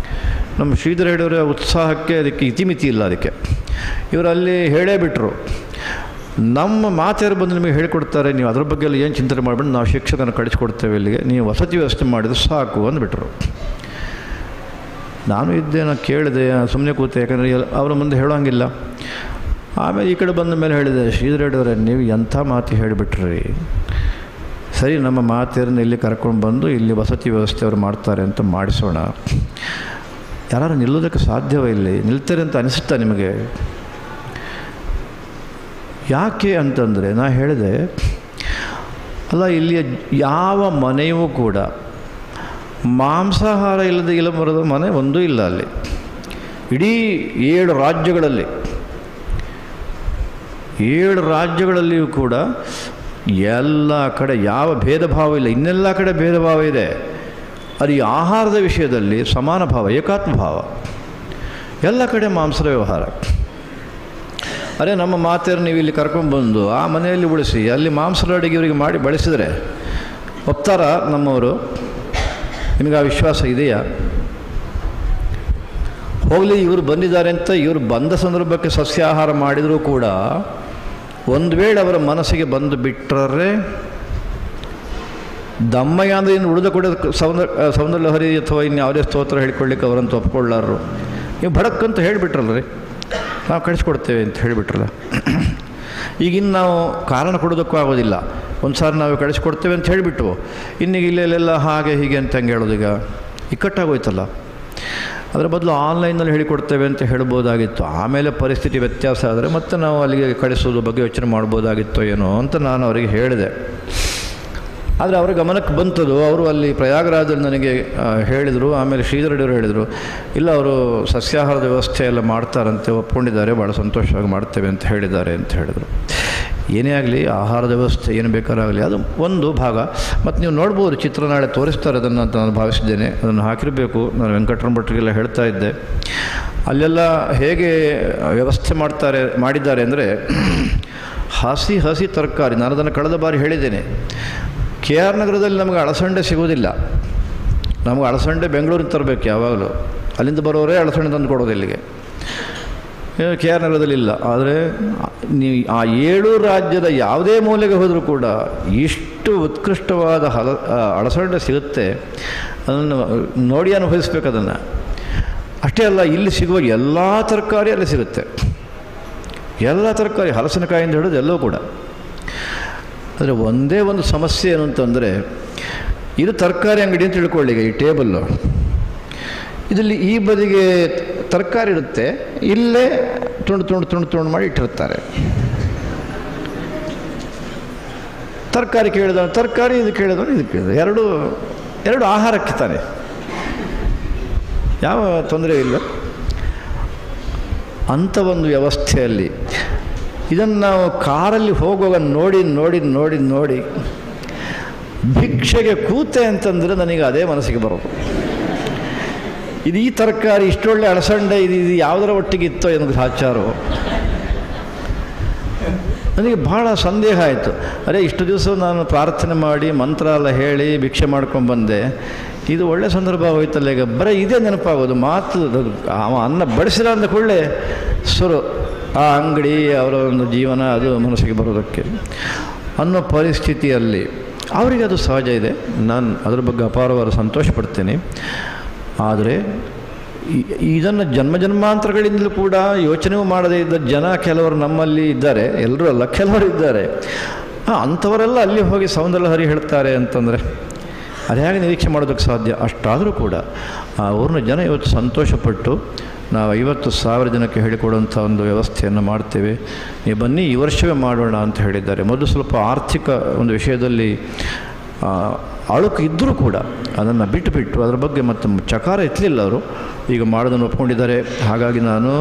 ನಮ್ಮ ಶ್ರೀಧರ ಹೇಳೋರ ಉತ್ಸಾಹಕ್ಕೆ ಅದಕ್ಕೆ ಇತಿಮಿತಿ ಇಲ್ಲ. ಅದಕ್ಕೆ ಇವರು ಅಲ್ಲಿ ಹೇಳೇ ಬಿಟ್ಟರು, ನಮ್ಮ ಮಾತೆಯರು ಬಂದು ನಿಮಗೆ ಹೇಳಿಕೊಡ್ತಾರೆ, ನೀವು ಅದ್ರ ಬಗ್ಗೆ ಎಲ್ಲ ಏನು ಚಿಂತನೆ ಮಾಡಿಬಿಟ್ಟು ನಾವು ಶಿಕ್ಷಕನ ಕಳಿಸ್ಕೊಡ್ತೇವೆ, ಇಲ್ಲಿಗೆ ನೀವು ವಸತಿ ವ್ಯವಸ್ಥೆ ಮಾಡಿದ್ರೆ ಸಾಕು ಅಂದುಬಿಟ್ರು. ನಾನು ಇದ್ದೇನೋ ಕೇಳಿದೆ, ಸುಮ್ಮನೆ ಕೂತೆ, ಯಾಕಂದರೆ ಅವರ ಮುಂದೆ ಹೇಳೋಂಗಿಲ್ಲ. ಆಮೇಲೆ ಈ ಕಡೆ ಬಂದ ಮೇಲೆ ಹೇಳಿದೆ, ಶ್ರೀಧರ ಹೇಳೋರೆ ನೀವು ಎಂಥ ಮಾತು ಹೇಳಿಬಿಟ್ರಿ, ಸರಿ ನಮ್ಮ ಮಾತೆಯರನ್ನ ಇಲ್ಲಿ ಕರ್ಕೊಂಡು ಬಂದು ಇಲ್ಲಿ ವಸತಿ ವ್ಯವಸ್ಥೆ ಅವರು ಮಾಡ್ತಾರೆ ಅಂತ ಮಾಡಿಸೋಣ. ಯಾರು ನಿಲ್ಲೋದಕ್ಕೆ ಸಾಧ್ಯವೇ ಇಲ್ಲಿ, ನಿಲ್ತಾರೆ ಅಂತ ಅನಿಸುತ್ತಾ ನಿಮಗೆ? ಯಾಕೆ ಅಂತಂದರೆ ನಾ ಹೇಳಿದೆ ಅಲ್ಲ, ಇಲ್ಲಿ ಯಾವ ಮನೆಯೂ ಕೂಡ ಮಾಂಸಾಹಾರ ಇಲ್ಲದೆ ಇಲ್ಲ ಬರೋದ ಮನೆ ಒಂದೂ ಇಲ್ಲ. ಅಲ್ಲಿ ಇಡೀ 7 ರಾಜ್ಯಗಳಲ್ಲಿ 7 ರಾಜ್ಯಗಳಲ್ಲಿಯೂ ಕೂಡ ಎಲ್ಲ ಕಡೆ ಯಾವ ಭೇದ ಭಾವ ಇಲ್ಲ. ಇನ್ನೆಲ್ಲ ಕಡೆ ಭೇದ ಭಾವ ಇದೆ. ಅದು ಈ ಆಹಾರದ ವಿಷಯದಲ್ಲಿ ಸಮಾನ ಭಾವ, ಏಕಾತ್ಮ ಭಾವ. ಎಲ್ಲ ಕಡೆ ಮಾಂಸದ ವ್ಯವಹಾರ. ಅರೆ ನಮ್ಮ ಮಾತೆಯರು ನೀವು ಇಲ್ಲಿ ಕರ್ಕೊಂಡ್ಬಂದು ಆ ಮನೆಯಲ್ಲಿ ಉಳಿಸಿ ಅಲ್ಲಿ ಮಾಂಸದ ಅಡುಗೆ ಇವರಿಗೆ ಮಾಡಿ ಬಳಸಿದರೆ ಒಪ್ತಾರ ನಮ್ಮವರು? ನಿಮಗೆ ಆ ವಿಶ್ವಾಸ ಇದೆಯಾ? ಹೋಗಲಿ, ಇವರು ಬಂದಿದ್ದಾರೆ ಅಂತ ಇವರು ಬಂದ ಸಂದರ್ಭಕ್ಕೆ ಸಸ್ಯಾಹಾರ ಮಾಡಿದರೂ ಕೂಡ ಒಂದು ವೇಳೆ ಅವರ ಮನಸ್ಸಿಗೆ ಬಂದು ಬಿಟ್ಟರೆ ದಮ್ಮಯ್ಯ ಅಂದರೆ ಇನ್ನು ಉಳಿದ ಕೂಡ ಸೌಂದರ್ಯಲಹರಿ ಅಥವಾ ಇನ್ನು ಯಾವುದೇ ಸ್ತೋತ್ರ ಹೇಳಿಕೊಳ್ಳಿಕ್ಕೆ ಅವರಂತೂ ಒಪ್ಕೊಳ್ಳಾರರು. ನೀವು ಭಡಕ್ಕಂತ ಹೇಳಿಬಿಟ್ರಲ್ರಿ, ನಾವು ಕಳಿಸ್ಕೊಡ್ತೇವೆ ಅಂತ ಹೇಳಿಬಿಟ್ರಲ್ಲ. ಈಗಿನ್ನು ನಾವು ಕಾರಣ ಕೊಡೋದಕ್ಕೂ ಆಗೋದಿಲ್ಲ. ಒಂದು ಸಾರಿ ನಾವು ಕಳಿಸ್ಕೊಡ್ತೇವೆ ಅಂತ ಹೇಳಿಬಿಟ್ಟು ಇನ್ನೀಗ ಇಲ್ಲೆಲ್ಲ ಹಾಗೆ ಹೀಗೆ ಅಂತ ಹಂಗೆ ಹೇಳೋದು ಈಗ ಇಕ್ಕಟ್ಟಾಗೋಯ್ತಲ್ಲ. ಅದರ ಬದಲು ಆನ್ಲೈನಲ್ಲಿ ಹೇಳಿಕೊಡ್ತೇವೆ ಅಂತ ಹೇಳ್ಬೋದಾಗಿತ್ತು. ಆಮೇಲೆ ಪರಿಸ್ಥಿತಿ ವ್ಯತ್ಯಾಸ ಆದರೆ ಮತ್ತೆ ನಾವು ಅಲ್ಲಿಗೆ ಕಳಿಸೋದು ಬಗ್ಗೆ ಯೋಚನೆ ಮಾಡ್ಬೋದಾಗಿತ್ತೋ ಏನೋ ಅಂತ ನಾನು ಅವರಿಗೆ ಹೇಳಿದೆ. ಆದರೆ ಅವರ ಗಮನಕ್ಕೆ ಬಂತದು. ಅವರು ಅಲ್ಲಿ ಪ್ರಯಾಗರಾಜಲ್ಲಿ ನನಗೆ ಹೇಳಿದರು. ಆಮೇಲೆ ಶ್ರೀಧರಡಿಯವರು ಹೇಳಿದರು, ಇಲ್ಲ ಅವರು ಸಸ್ಯಾಹಾರದ ವ್ಯವಸ್ಥೆ ಎಲ್ಲ ಮಾಡ್ತಾರಂತೆ, ಒಪ್ಕೊಂಡಿದ್ದಾರೆ, ಭಾಳ ಸಂತೋಷವಾಗಿ ಮಾಡ್ತೇವೆ ಅಂತ ಹೇಳಿದ್ದಾರೆ ಅಂತ ಹೇಳಿದರು. ಏನೇ ಆಗಲಿ, ಆಹಾರದ ವ್ಯವಸ್ಥೆ ಏನು ಬೇಕಾರಾಗಲಿ ಅದು ಒಂದು ಭಾಗ. ಮತ್ತು ನೀವು ನೋಡ್ಬೋದು, ಚಿತ್ರ ನಾಳೆ ತೋರಿಸ್ತಾರೆ ಅದನ್ನು ಅಂತ ನಾನು ಭಾವಿಸಿದ್ದೇನೆ. ಅದನ್ನು ಹಾಕಿರಬೇಕು. ನಾನು ವೆಂಕಟರಮಣ ಭಟ್ರಿಗೆಲ್ಲ ಹೇಳ್ತಾ ಇದ್ದೆ, ಅಲ್ಲೆಲ್ಲ ಹೇಗೆ ವ್ಯವಸ್ಥೆ ಮಾಡಿದ್ದಾರೆ ಅಂದರೆ ಹಸಿ ತರಕಾರಿ. ನಾನು ಅದನ್ನು ಕಳೆದ ಬಾರಿ ಹೇಳಿದ್ದೇನೆ. KR ನಗರದಲ್ಲಿ ನಮಗೆ ಅಳಸಂಡೆ ಸಿಗೋದಿಲ್ಲ. ನಮಗೆ ಅಳಸಂಡೆ ಬೆಂಗಳೂರಿಂದ ತರಬೇಕು ಯಾವಾಗಲೂ. ಅಲ್ಲಿಂದ ಬರೋರೇ ಅಳಸಂಡೆ ತಂದು ಕೊಡೋದು ಇಲ್ಲಿಗೆ. KR ನಗರದಲ್ಲಿ ಇಲ್ಲ. ಆದರೆ ನೀವು ಆ 7 ರಾಜ್ಯದ ಯಾವುದೇ ಮೂಲೆಗೆ ಹೋದರೂ ಕೂಡ ಇಷ್ಟು ಉತ್ಕೃಷ್ಟವಾದ ಅಳಸಂಡೆ ಸಿಗುತ್ತೆ. ಅದನ್ನು ನೋಡಿ ಅನುಭವಿಸ್ಬೇಕು ಅದನ್ನು. ಅಷ್ಟೇ ಅಲ್ಲ, ಇಲ್ಲಿ ಸಿಗುವ ಎಲ್ಲ ತರಕಾರಿ ಅಲ್ಲಿ ಸಿಗುತ್ತೆ. ಎಲ್ಲ ತರಕಾರಿ, ಹಲಸಿನಕಾಯಿಂದ ಹಿಡಿದು ಎಲ್ಲವೂ ಕೂಡ. ಆದರೆ ಒಂದೇ ಒಂದು ಸಮಸ್ಯೆ ಏನು ಅಂತಂದರೆ, ಇದು ತರಕಾರಿ ಅಂಗಡಿ ಅಂತ ತಿಳ್ಕೊಳ್ಳಿ. ಈಗ ಈ ಟೇಬಲ್ಲು ಇದರಲ್ಲಿ ಈ ಬದಿಗೆ ತರಕಾರಿ ಇರುತ್ತೆ, ಇಲ್ಲೇ ತುಂಡು ಮಾಡಿ ಇಟ್ಟಿರ್ತಾರೆ. ತರಕಾರಿ ಕೇಳಿದ ತರಕಾರಿ, ಇದು ಕೇಳಿದವನು ಇದು ಕೇಳಿದ, ಎರಡು ಆಹಾರಕ್ಕೆ ತಾನೆ, ಯಾವ ತೊಂದರೆ ಇಲ್ಲ. ಅಂಥ ಒಂದು ವ್ಯವಸ್ಥೆಯಲ್ಲಿ ಇದನ್ನು ನಾವು ಕಾರಲ್ಲಿ ಹೋಗುವಾಗ ನೋಡಿ ಭಿಕ್ಷೆಗೆ ಕೂತೆ ಅಂತಂದರೆ ನನಗೆ ಅದೇ ಮನಸ್ಸಿಗೆ ಬರೋದು. ಇದು ಈ ತರಕಾರಿ ಇಷ್ಟೊಳ್ಳೆ ಅಳಸಂಡೆ ಇದು ಯಾವುದರ ಒಟ್ಟಿಗೆ ಇತ್ತೋ ಏನು ಗ್ರಾಚಾರೋ ನನಗೆ ಭಾಳ ಸಂದೇಹ ಆಯಿತು. ಅರೆ, ಇಷ್ಟು ದಿವಸ ನಾನು ಪ್ರಾರ್ಥನೆ ಮಾಡಿ ಮಂತ್ರ ಎಲ್ಲ ಹೇಳಿ ಭಿಕ್ಷೆ ಮಾಡ್ಕೊಂಡು ಬಂದೆ, ಇದು ಒಳ್ಳೆ ಸಂದರ್ಭ ಹೋಯ್ತಲ್ಲ. ಈಗ ಬರೀ ಇದೇ ನೆನಪಾಗೋದು. ಮಾತು ಅನ್ನ ಬಡಿಸಿಲ್ಲ ಅಂದ ಕೂಡಲೇ ಆ ಅಂಗಡಿ, ಅವರ ಒಂದು ಜೀವನ, ಅದು ಮನಸ್ಸಿಗೆ ಬರೋದಕ್ಕೆ ಅನ್ನೋ ಪರಿಸ್ಥಿತಿಯಲ್ಲಿ ಅವರಿಗೆ ಅದು ಸಹಜ ಇದೆ. ನಾನು ಅದರ ಬಗ್ಗೆ ಅಪಾರವಾದ ಸಂತೋಷ ಪಡ್ತೇನೆ. ಆದರೆ ಇದನ್ನು ಜನ್ಮಾಂತರಗಳಿಂದಲೂ ಕೂಡ ಯೋಚನೆಯೂ ಮಾಡದೇ ಇದ್ದ ಜನ ಕೆಲವರು ನಮ್ಮಲ್ಲಿ ಇದ್ದಾರೆ. ಎಲ್ಲರೂ ಅಲ್ಲ, ಕೆಲವರು ಇದ್ದಾರೆ. ಅಂಥವರೆಲ್ಲ ಅಲ್ಲಿ ಹೋಗಿ ಸೌಂದರ್ಯಲಹರಿ ಹೇಳ್ತಾರೆ ಅಂತಂದರೆ ಅದು ಹೇಗೆ ನಿರೀಕ್ಷೆ ಮಾಡೋದಕ್ಕೆ ಸಾಧ್ಯ? ಅಷ್ಟಾದರೂ ಕೂಡ ಆ ಊರಿನ ಜನ ಇವತ್ತು ಸಂತೋಷಪಟ್ಟು ನಾವು 50,000 ಜನಕ್ಕೆ ಹೇಳಿಕೊಡುವಂಥ ಒಂದು ವ್ಯವಸ್ಥೆಯನ್ನು ಮಾಡ್ತೇವೆ, ನೀವು ಬನ್ನಿ ಈ ವರ್ಷವೇ ಮಾಡೋಣ ಅಂತ ಹೇಳಿದ್ದಾರೆ. ಮೊದಲು ಸ್ವಲ್ಪ ಆರ್ಥಿಕ ಒಂದು ವಿಷಯದಲ್ಲಿ ಅಳುಕು ಇದ್ದರೂ ಕೂಡ ಅದನ್ನು ಬಿಟ್ಟು ಅದರ ಬಗ್ಗೆ ಮತ್ತೆ ಚಕಾರ ಎತ್ತಲಿಲ್ಲ ಅವರು. ಈಗ ಮಾಡೋದನ್ನು ಒಪ್ಕೊಂಡಿದ್ದಾರೆ. ಹಾಗಾಗಿ ನಾನು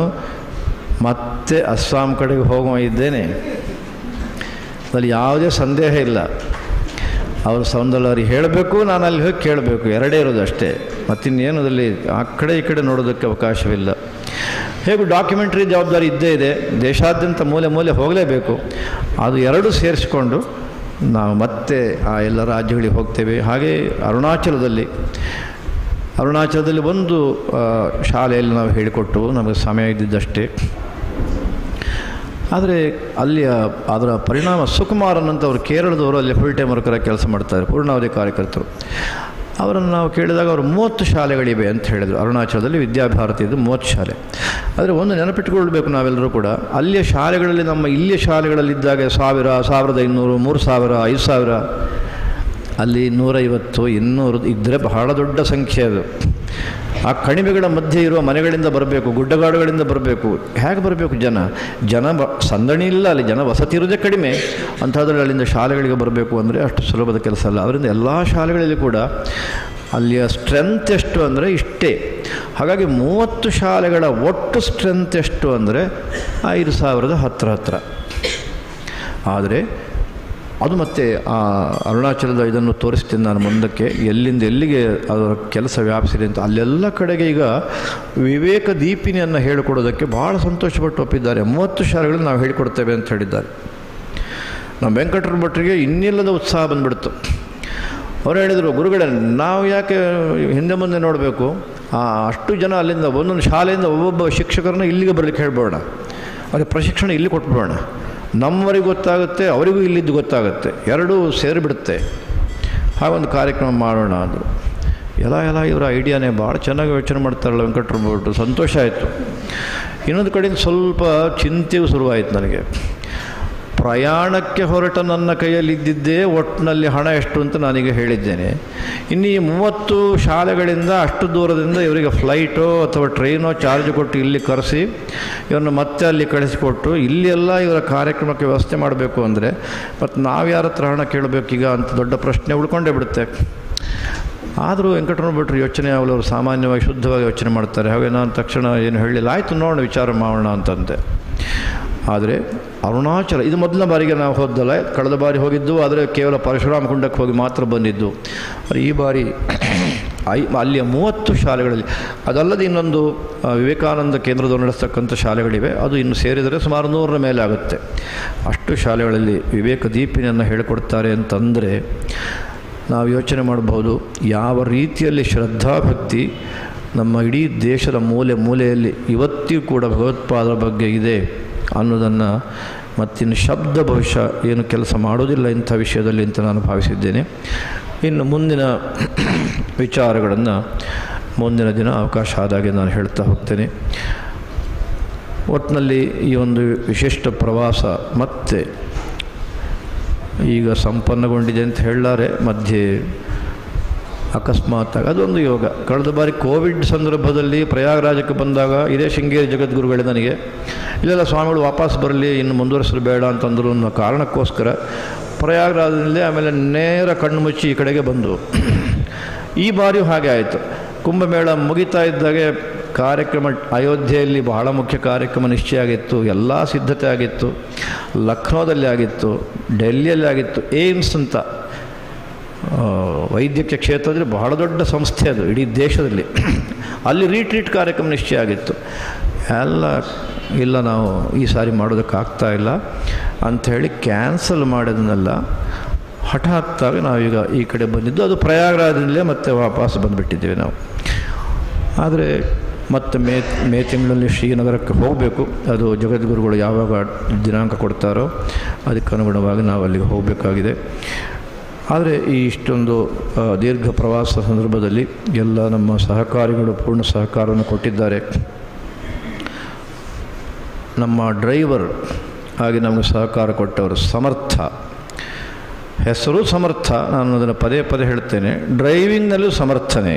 ಮತ್ತೆ ಅಸ್ಸಾಂ ಕಡೆಗೆ ಹೋಗುವ ಇದ್ದೇನೆ, ಅದರಲ್ಲಿ ಯಾವುದೇ ಸಂದೇಹ ಇಲ್ಲ. ಅವರು ಸೌಂದರ್ಯಲಹರಿ ಹೇಳಬೇಕು, ನಾನು ಅಲ್ಲಿ ಹೋಗಿ ಕೇಳಬೇಕು, ಎರಡೇ ಇರೋದು ಅಷ್ಟೇ. ಮತ್ತಿನ್ನೇನು ಅದರಲ್ಲಿ ಆ ಕಡೆ ಈ ಕಡೆ ನೋಡೋದಕ್ಕೆ ಅವಕಾಶವಿಲ್ಲ. ಹೇಗೂ ಡಾಕ್ಯುಮೆಂಟ್ರಿ ಜವಾಬ್ದಾರಿ ಇದ್ದೇ ಇದೆ, ದೇಶಾದ್ಯಂತ ಮೂಲೆ ಹೋಗಲೇಬೇಕು. ಅದು ಎರಡೂ ಸೇರಿಸಿಕೊಂಡು ನಾವು ಮತ್ತೆ ಆ ಎಲ್ಲ ರಾಜ್ಯಗಳಿಗೆ ಹೋಗ್ತೇವೆ. ಹಾಗೆ ಅರುಣಾಚಲದಲ್ಲಿ ಒಂದು ಶಾಲೆಯಲ್ಲಿ ನಾವು ಹೇಳಿಕೊಟ್ಟು ನಮಗೆ ಸಮಯ ಇದ್ದಿದ್ದಷ್ಟೇ. ಆದರೆ ಅದರ ಪರಿಣಾಮ ಸುಕುಮಾರನ್ ಅಂತ ಅವರು ಕೇರಳದವರು ಅಲ್ಲಿ ಫುಲ್ ಟೈಮ್ ವರ್ಕರಾಗಿ ಕೆಲಸ ಮಾಡ್ತಾರೆ, ಪೂರ್ಣಾವಧಿ ಕಾರ್ಯಕರ್ತರು. ಅವರನ್ನು ನಾವು ಕೇಳಿದಾಗ ಅವರು 30 ಶಾಲೆಗಳಿವೆ ಅಂತ ಹೇಳಿದರು. ಅರುಣಾಚಲದಲ್ಲಿ ವಿದ್ಯಾಭಾರತಿದು 30 ಶಾಲೆ. ಆದರೆ ಒಂದು ನೆನಪಿಟ್ಟುಕೊಳ್ಬೇಕು ನಾವೆಲ್ಲರೂ ಕೂಡ, ಅಲ್ಲಿಯ ಶಾಲೆಗಳಲ್ಲಿ ಇಲ್ಲಿಯ ಶಾಲೆಗಳಲ್ಲಿದ್ದಾಗ 1000, 1500, 3000, 5000, ಅಲ್ಲಿ 150, 200 ಇದ್ದರೆ ಬಹಳ ದೊಡ್ಡ ಸಂಖ್ಯೆ ಅದು. ಆ ಕಣಿವೆಗಳ ಮಧ್ಯೆ ಇರುವ ಮನೆಗಳಿಂದ ಬರಬೇಕು, ಗುಡ್ಡಗಾಡುಗಳಿಂದ ಬರಬೇಕು. ಹೇಗೆ ಬರಬೇಕು? ಜನ ಸಂದಣಿ ಇಲ್ಲ, ಅಲ್ಲಿ ಜನ ವಸತಿ ಇರೋದೇ ಕಡಿಮೆ. ಅಂಥದ್ರಲ್ಲಿ ಅಲ್ಲಿಂದ ಶಾಲೆಗಳಿಗೆ ಬರಬೇಕು ಅಂದರೆ ಅಷ್ಟು ಸುಲಭದ ಕೆಲಸ ಅಲ್ಲ. ಅದರಿಂದ ಎಲ್ಲ ಶಾಲೆಗಳಲ್ಲಿ ಕೂಡ ಅಲ್ಲಿಯ ಸ್ಟ್ರೆಂತ್ ಎಷ್ಟು ಅಂದರೆ ಇಷ್ಟೇ. ಹಾಗಾಗಿ 30 ಶಾಲೆಗಳ ಒಟ್ಟು ಸ್ಟ್ರೆಂತ್ ಎಷ್ಟು ಅಂದರೆ 5000 ಹತ್ತಿರ. ಆದರೆ ಅದು ಮತ್ತೆ ಆ ಅರುಣಾಚಲದ ಇದನ್ನು ತೋರಿಸ್ತೀನಿ ನಾನು ಮುಂದಕ್ಕೆ, ಎಲ್ಲಿಂದ ಎಲ್ಲಿಗೆ ಅದರ ಕೆಲಸ ವ್ಯಾಪಿಸಿದೆ ಅಂತ. ಅಲ್ಲೆಲ್ಲ ಕಡೆಗೆ ಈಗ ವಿವೇಕ ದೀಪಿನಿಯನ್ನು ಹೇಳಿಕೊಡೋದಕ್ಕೆ ಭಾಳ ಸಂತೋಷಪಟ್ಟು ಒಪ್ಪಿದ್ದಾರೆ. 30 ಶಾಲೆಗಳನ್ನು ನಾವು ಹೇಳಿಕೊಡ್ತೇವೆ ಅಂತ ಹೇಳಿದ್ದಾರೆ. ನಮ್ಮ ವೆಂಕಟರ ಭಟ್ರಿಗೆ ಇನ್ನಿಲ್ಲದ ಉತ್ಸಾಹ ಬಂದುಬಿಡ್ತು. ಅವರು ಹೇಳಿದರು, ಗುರುಗಳೇ ನಾವು ಯಾಕೆ ಹಿಂದೆ ಮುಂದೆ ನೋಡಬೇಕು, ಅಷ್ಟು ಜನ ಅಲ್ಲಿಂದ ಒಂದೊಂದು ಶಾಲೆಯಿಂದ ಒಬ್ಬೊಬ್ಬ ಶಿಕ್ಷಕರನ್ನ ಇಲ್ಲಿಗೆ ಬರಲಿಕ್ಕೆ ಹೇಳ್ಬೋಣ, ಅವರಿಗೆ ಪ್ರಶಿಕ್ಷಣ ಇಲ್ಲಿ ಕೊಟ್ಬಿಡೋಣ. ನಮ್ಮವರಿಗೆ ಗೊತ್ತಾಗುತ್ತೆ, ಅವರಿಗೂ ಇಲ್ಲಿದ್ದು ಗೊತ್ತಾಗುತ್ತೆ, ಎರಡೂ ಸೇರಿಬಿಡುತ್ತೆ. ಹಾಗೊಂದು ಕಾರ್ಯಕ್ರಮ ಮಾಡೋಣ ಅಂದರು. ಎಲ್ಲ ಇವರ ಐಡಿಯಾನೇ ಭಾಳ ಚೆನ್ನಾಗಿ ಯೋಚನೆ ಮಾಡ್ತಾರಲ್ಲ ವೆಂಕಟರಮಣ ಭಟ್ರು. ಸಂತೋಷ ಆಯಿತು. ಇನ್ನೊಂದು ಕಡೆಯಿಂದ ಸ್ವಲ್ಪ ಚಿಂತೆಯೂ ಶುರುವಾಯಿತು ನನಗೆ. ಪ್ರಯಾಣಕ್ಕೆ ಹೊರಟ ನನ್ನ ಕೈಯಲ್ಲಿದ್ದಿದ್ದೇ ಒಟ್ಟಿನಲ್ಲಿ ಹಣ ಎಷ್ಟು ಅಂತ ನಾನೀಗ ಹೇಳಿದ್ದೇನೆ. ಇನ್ನು ಈ 30 ಶಾಲೆಗಳಿಂದ ಅಷ್ಟು ದೂರದಿಂದ ಇವರಿಗೆ ಫ್ಲೈಟೋ ಅಥವಾ ಟ್ರೈನೋ ಚಾರ್ಜ್ ಕೊಟ್ಟು ಇಲ್ಲಿ ಕರೆಸಿ ಇವರನ್ನು ಮತ್ತೆ ಅಲ್ಲಿ ಕಳಿಸಿಕೊಟ್ಟು ಇಲ್ಲೆಲ್ಲ ಇವರ ಕಾರ್ಯಕ್ರಮಕ್ಕೆ ವ್ಯವಸ್ಥೆ ಮಾಡಬೇಕು ಅಂದರೆ ಮತ್ತು ನಾವು ಯಾರ ಹತ್ರ ಹಣ ಕೇಳಬೇಕೀಗ ಅಂತ ದೊಡ್ಡ ಪ್ರಶ್ನೆ ಉಳ್ಕೊಂಡೇ ಬಿಡುತ್ತೆ. ಆದರೂ ವೆಂಕಟರಮಣ ಭಟ್ರು ಯೋಚನೆ ಅವರು ಸಾಮಾನ್ಯವಾಗಿ ಶುದ್ಧವಾಗಿ ಯೋಚನೆ ಮಾಡ್ತಾರೆ. ಹಾಗೆ ನಾನು ತಕ್ಷಣ ಏನು ಹೇಳಿಲ್ಲ, ಆಯಿತು ನೋಡೋಣ, ವಿಚಾರ ಮಾಡೋಣ ಅಂತಂದೆ. ಆದರೆ ಅರುಣಾಚಲ ಇದು ಮೊದಲ ಬಾರಿಗೆ ನಾವು ಹೋದಲ್ಲ, ಕಳೆದ ಬಾರಿ ಹೋಗಿದ್ದು ಆದರೆ ಕೇವಲ ಪರಶುರಾಮ ಕುಂಡಕ್ಕೆ ಹೋಗಿ ಮಾತ್ರ ಬಂದಿದ್ದು. ಈ ಬಾರಿ ಅಲ್ಲಿಯ 30 ಶಾಲೆಗಳಲ್ಲಿ, ಅದಲ್ಲದೆ ಇನ್ನೊಂದು ವಿವೇಕಾನಂದ ಕೇಂದ್ರದವರು ನಡೆಸ್ತಕ್ಕಂಥ ಶಾಲೆಗಳಿವೆ, ಅದು ಇನ್ನು ಸೇರಿದರೆ ಸುಮಾರು 100ರ ಮೇಲೆ ಆಗುತ್ತೆ. ಅಷ್ಟು ಶಾಲೆಗಳಲ್ಲಿ ವಿವೇಕ ದೀಪಿನಿಯನ್ನು ಹೇಳಿಕೊಡ್ತಾರೆ ಅಂತಂದರೆ ನಾವು ಯೋಚನೆ ಮಾಡಬಹುದು ಯಾವ ರೀತಿಯಲ್ಲಿ ಶ್ರದ್ಧಾಭಕ್ತಿ ನಮ್ಮ ಇಡೀ ದೇಶದ ಮೂಲೆ ಮೂಲೆಯಲ್ಲಿ ಇವತ್ತಿಗೂ ಕೂಡ ಭಗವತ್ಪಾದರ ಬಗ್ಗೆ ಇದೆ ಅನ್ನೋದನ್ನು. ಮತ್ತಿನ್ನು ಶಬ್ದ ಬಹುಶಃ ಏನು ಕೆಲಸ ಮಾಡೋದಿಲ್ಲ ಇಂಥ ವಿಷಯದಲ್ಲಿ ಅಂತ ನಾನು ಭಾವಿಸಿದ್ದೇನೆ. ಇನ್ನು ಮುಂದಿನ ವಿಚಾರಗಳನ್ನು ಮುಂದಿನ ದಿನ ಅವಕಾಶ ಆದಾಗೆ ನಾನು ಹೇಳ್ತಾ ಹೋಗ್ತೇನೆ. ಒಟ್ಟಿನಲ್ಲಿ ಈ ಒಂದು ವಿಶಿಷ್ಟ ಪ್ರವಾಸ ಮತ್ತೆ ಈಗ ಸಂಪನ್ನಗೊಂಡಿದೆ ಅಂತ ಹೇಳಲಾರೆ, ಮಧ್ಯೆ ಅಕಸ್ಮಾತ್ ಅದೊಂದು ಯೋಗ. ಕಳೆದ ಬಾರಿ ಕೋವಿಡ್ ಸಂದರ್ಭದಲ್ಲಿ ಪ್ರಯಾಗರಾಜಕ್ಕೆ ಬಂದಾಗ ಇದೇ ಶೃಂಗೇರಿ ಜಗದ್ಗುರುಗಳೇ ನನಗೆ ಇಲ್ಲೆಲ್ಲ ಸ್ವಾಮಿಗಳು ವಾಪಸ್ ಬರಲಿ, ಇನ್ನು ಮುಂದುವರಿಸಲು ಬೇಡ ಅಂತಂದರು ಅನ್ನೋ ಕಾರಣಕ್ಕೋಸ್ಕರ ಪ್ರಯಾಗರಾಜದಲ್ಲಿ ಆಮೇಲೆ ನೇರ ಕಣ್ಣು ಮುಚ್ಚಿ ಈ ಕಡೆಗೆ ಬಂದು. ಈ ಬಾರಿಯೂ ಹಾಗೆ ಆಯಿತು. ಕುಂಭಮೇಳ ಮುಗಿತಾ ಇದ್ದಾಗೆ ಕಾರ್ಯಕ್ರಮ ಅಯೋಧ್ಯೆಯಲ್ಲಿ ಬಹಳ ಮುಖ್ಯ ಕಾರ್ಯಕ್ರಮ ನಿಶ್ಚಯ ಆಗಿತ್ತು, ಎಲ್ಲ ಸಿದ್ಧತೆ ಆಗಿತ್ತು. ಲಕ್ನೋದಲ್ಲಿ ಆಗಿತ್ತು, ಡೆಲ್ಲಿಯಲ್ಲಿ ಆಗಿತ್ತು. ಏಮ್ಸ್ ಅಂತ ವೈದ್ಯಕೀಯ ಕ್ಷೇತ್ರದಲ್ಲಿ ಬಹಳ ದೊಡ್ಡ ಸಂಸ್ಥೆ ಅದು ಇಡೀ ದೇಶದಲ್ಲಿ. ಅಲ್ಲಿ ರೀಟ್ರೀಟ್ ಕಾರ್ಯಕ್ರಮ ನಿಶ್ಚಯ ಆಗಿತ್ತು. ಇಲ್ಲ ನಾವು ಈ ಸಾರಿ ಮಾಡೋದಕ್ಕಾಗ್ತಾ ಇಲ್ಲ ಅಂಥೇಳಿ ಕ್ಯಾನ್ಸಲ್ ಮಾಡೋದನ್ನೆಲ್ಲ ಹಠಾತ್ತಾಗಿ ನಾವೀಗ ಈ ಕಡೆ ಬಂದಿದ್ದು. ಅದು ಪ್ರಯಾಗರಾಜದಲ್ಲೇ ಮತ್ತೆ ವಾಪಸ್ ಬಂದುಬಿಟ್ಟಿದ್ದೇವೆ ನಾವು. ಆದರೆ ಮತ್ತು ಮೇ ತಿಂಗಳಲ್ಲಿ ಶ್ರೀನಗರಕ್ಕೆ ಹೋಗಬೇಕು. ಅದು ಜಗದ್ಗುರುಗಳು ಯಾವಾಗ ದಿನಾಂಕ ಕೊಡ್ತಾರೋ ಅದಕ್ಕನುಗುಣವಾಗಿ ನಾವು ಅಲ್ಲಿಗೆ ಹೋಗಬೇಕಾಗಿದೆ. ಆದರೆ ಈ ಇಷ್ಟೊಂದು ದೀರ್ಘ ಪ್ರವಾಸ ಸಂದರ್ಭದಲ್ಲಿ ಎಲ್ಲ ನಮ್ಮ ಸಹಕಾರಿಗಳು ಪೂರ್ಣ ಸಹಕಾರವನ್ನು ಕೊಟ್ಟಿದ್ದಾರೆ. ನಮ್ಮ ಡ್ರೈವರ್ ಆಗಿ ನಮಗೆ ಸಹಕಾರ ಕೊಟ್ಟವರು ಸಮರ್ಥ, ಹೆಸರು ಸಮರ್ಥ, ನಾನು ಅದನ್ನು ಪದೇ ಪದೇ ಹೇಳ್ತೇನೆ. ಡ್ರೈವಿಂಗ್ನಲ್ಲೂ ಸಮರ್ಥನೆ.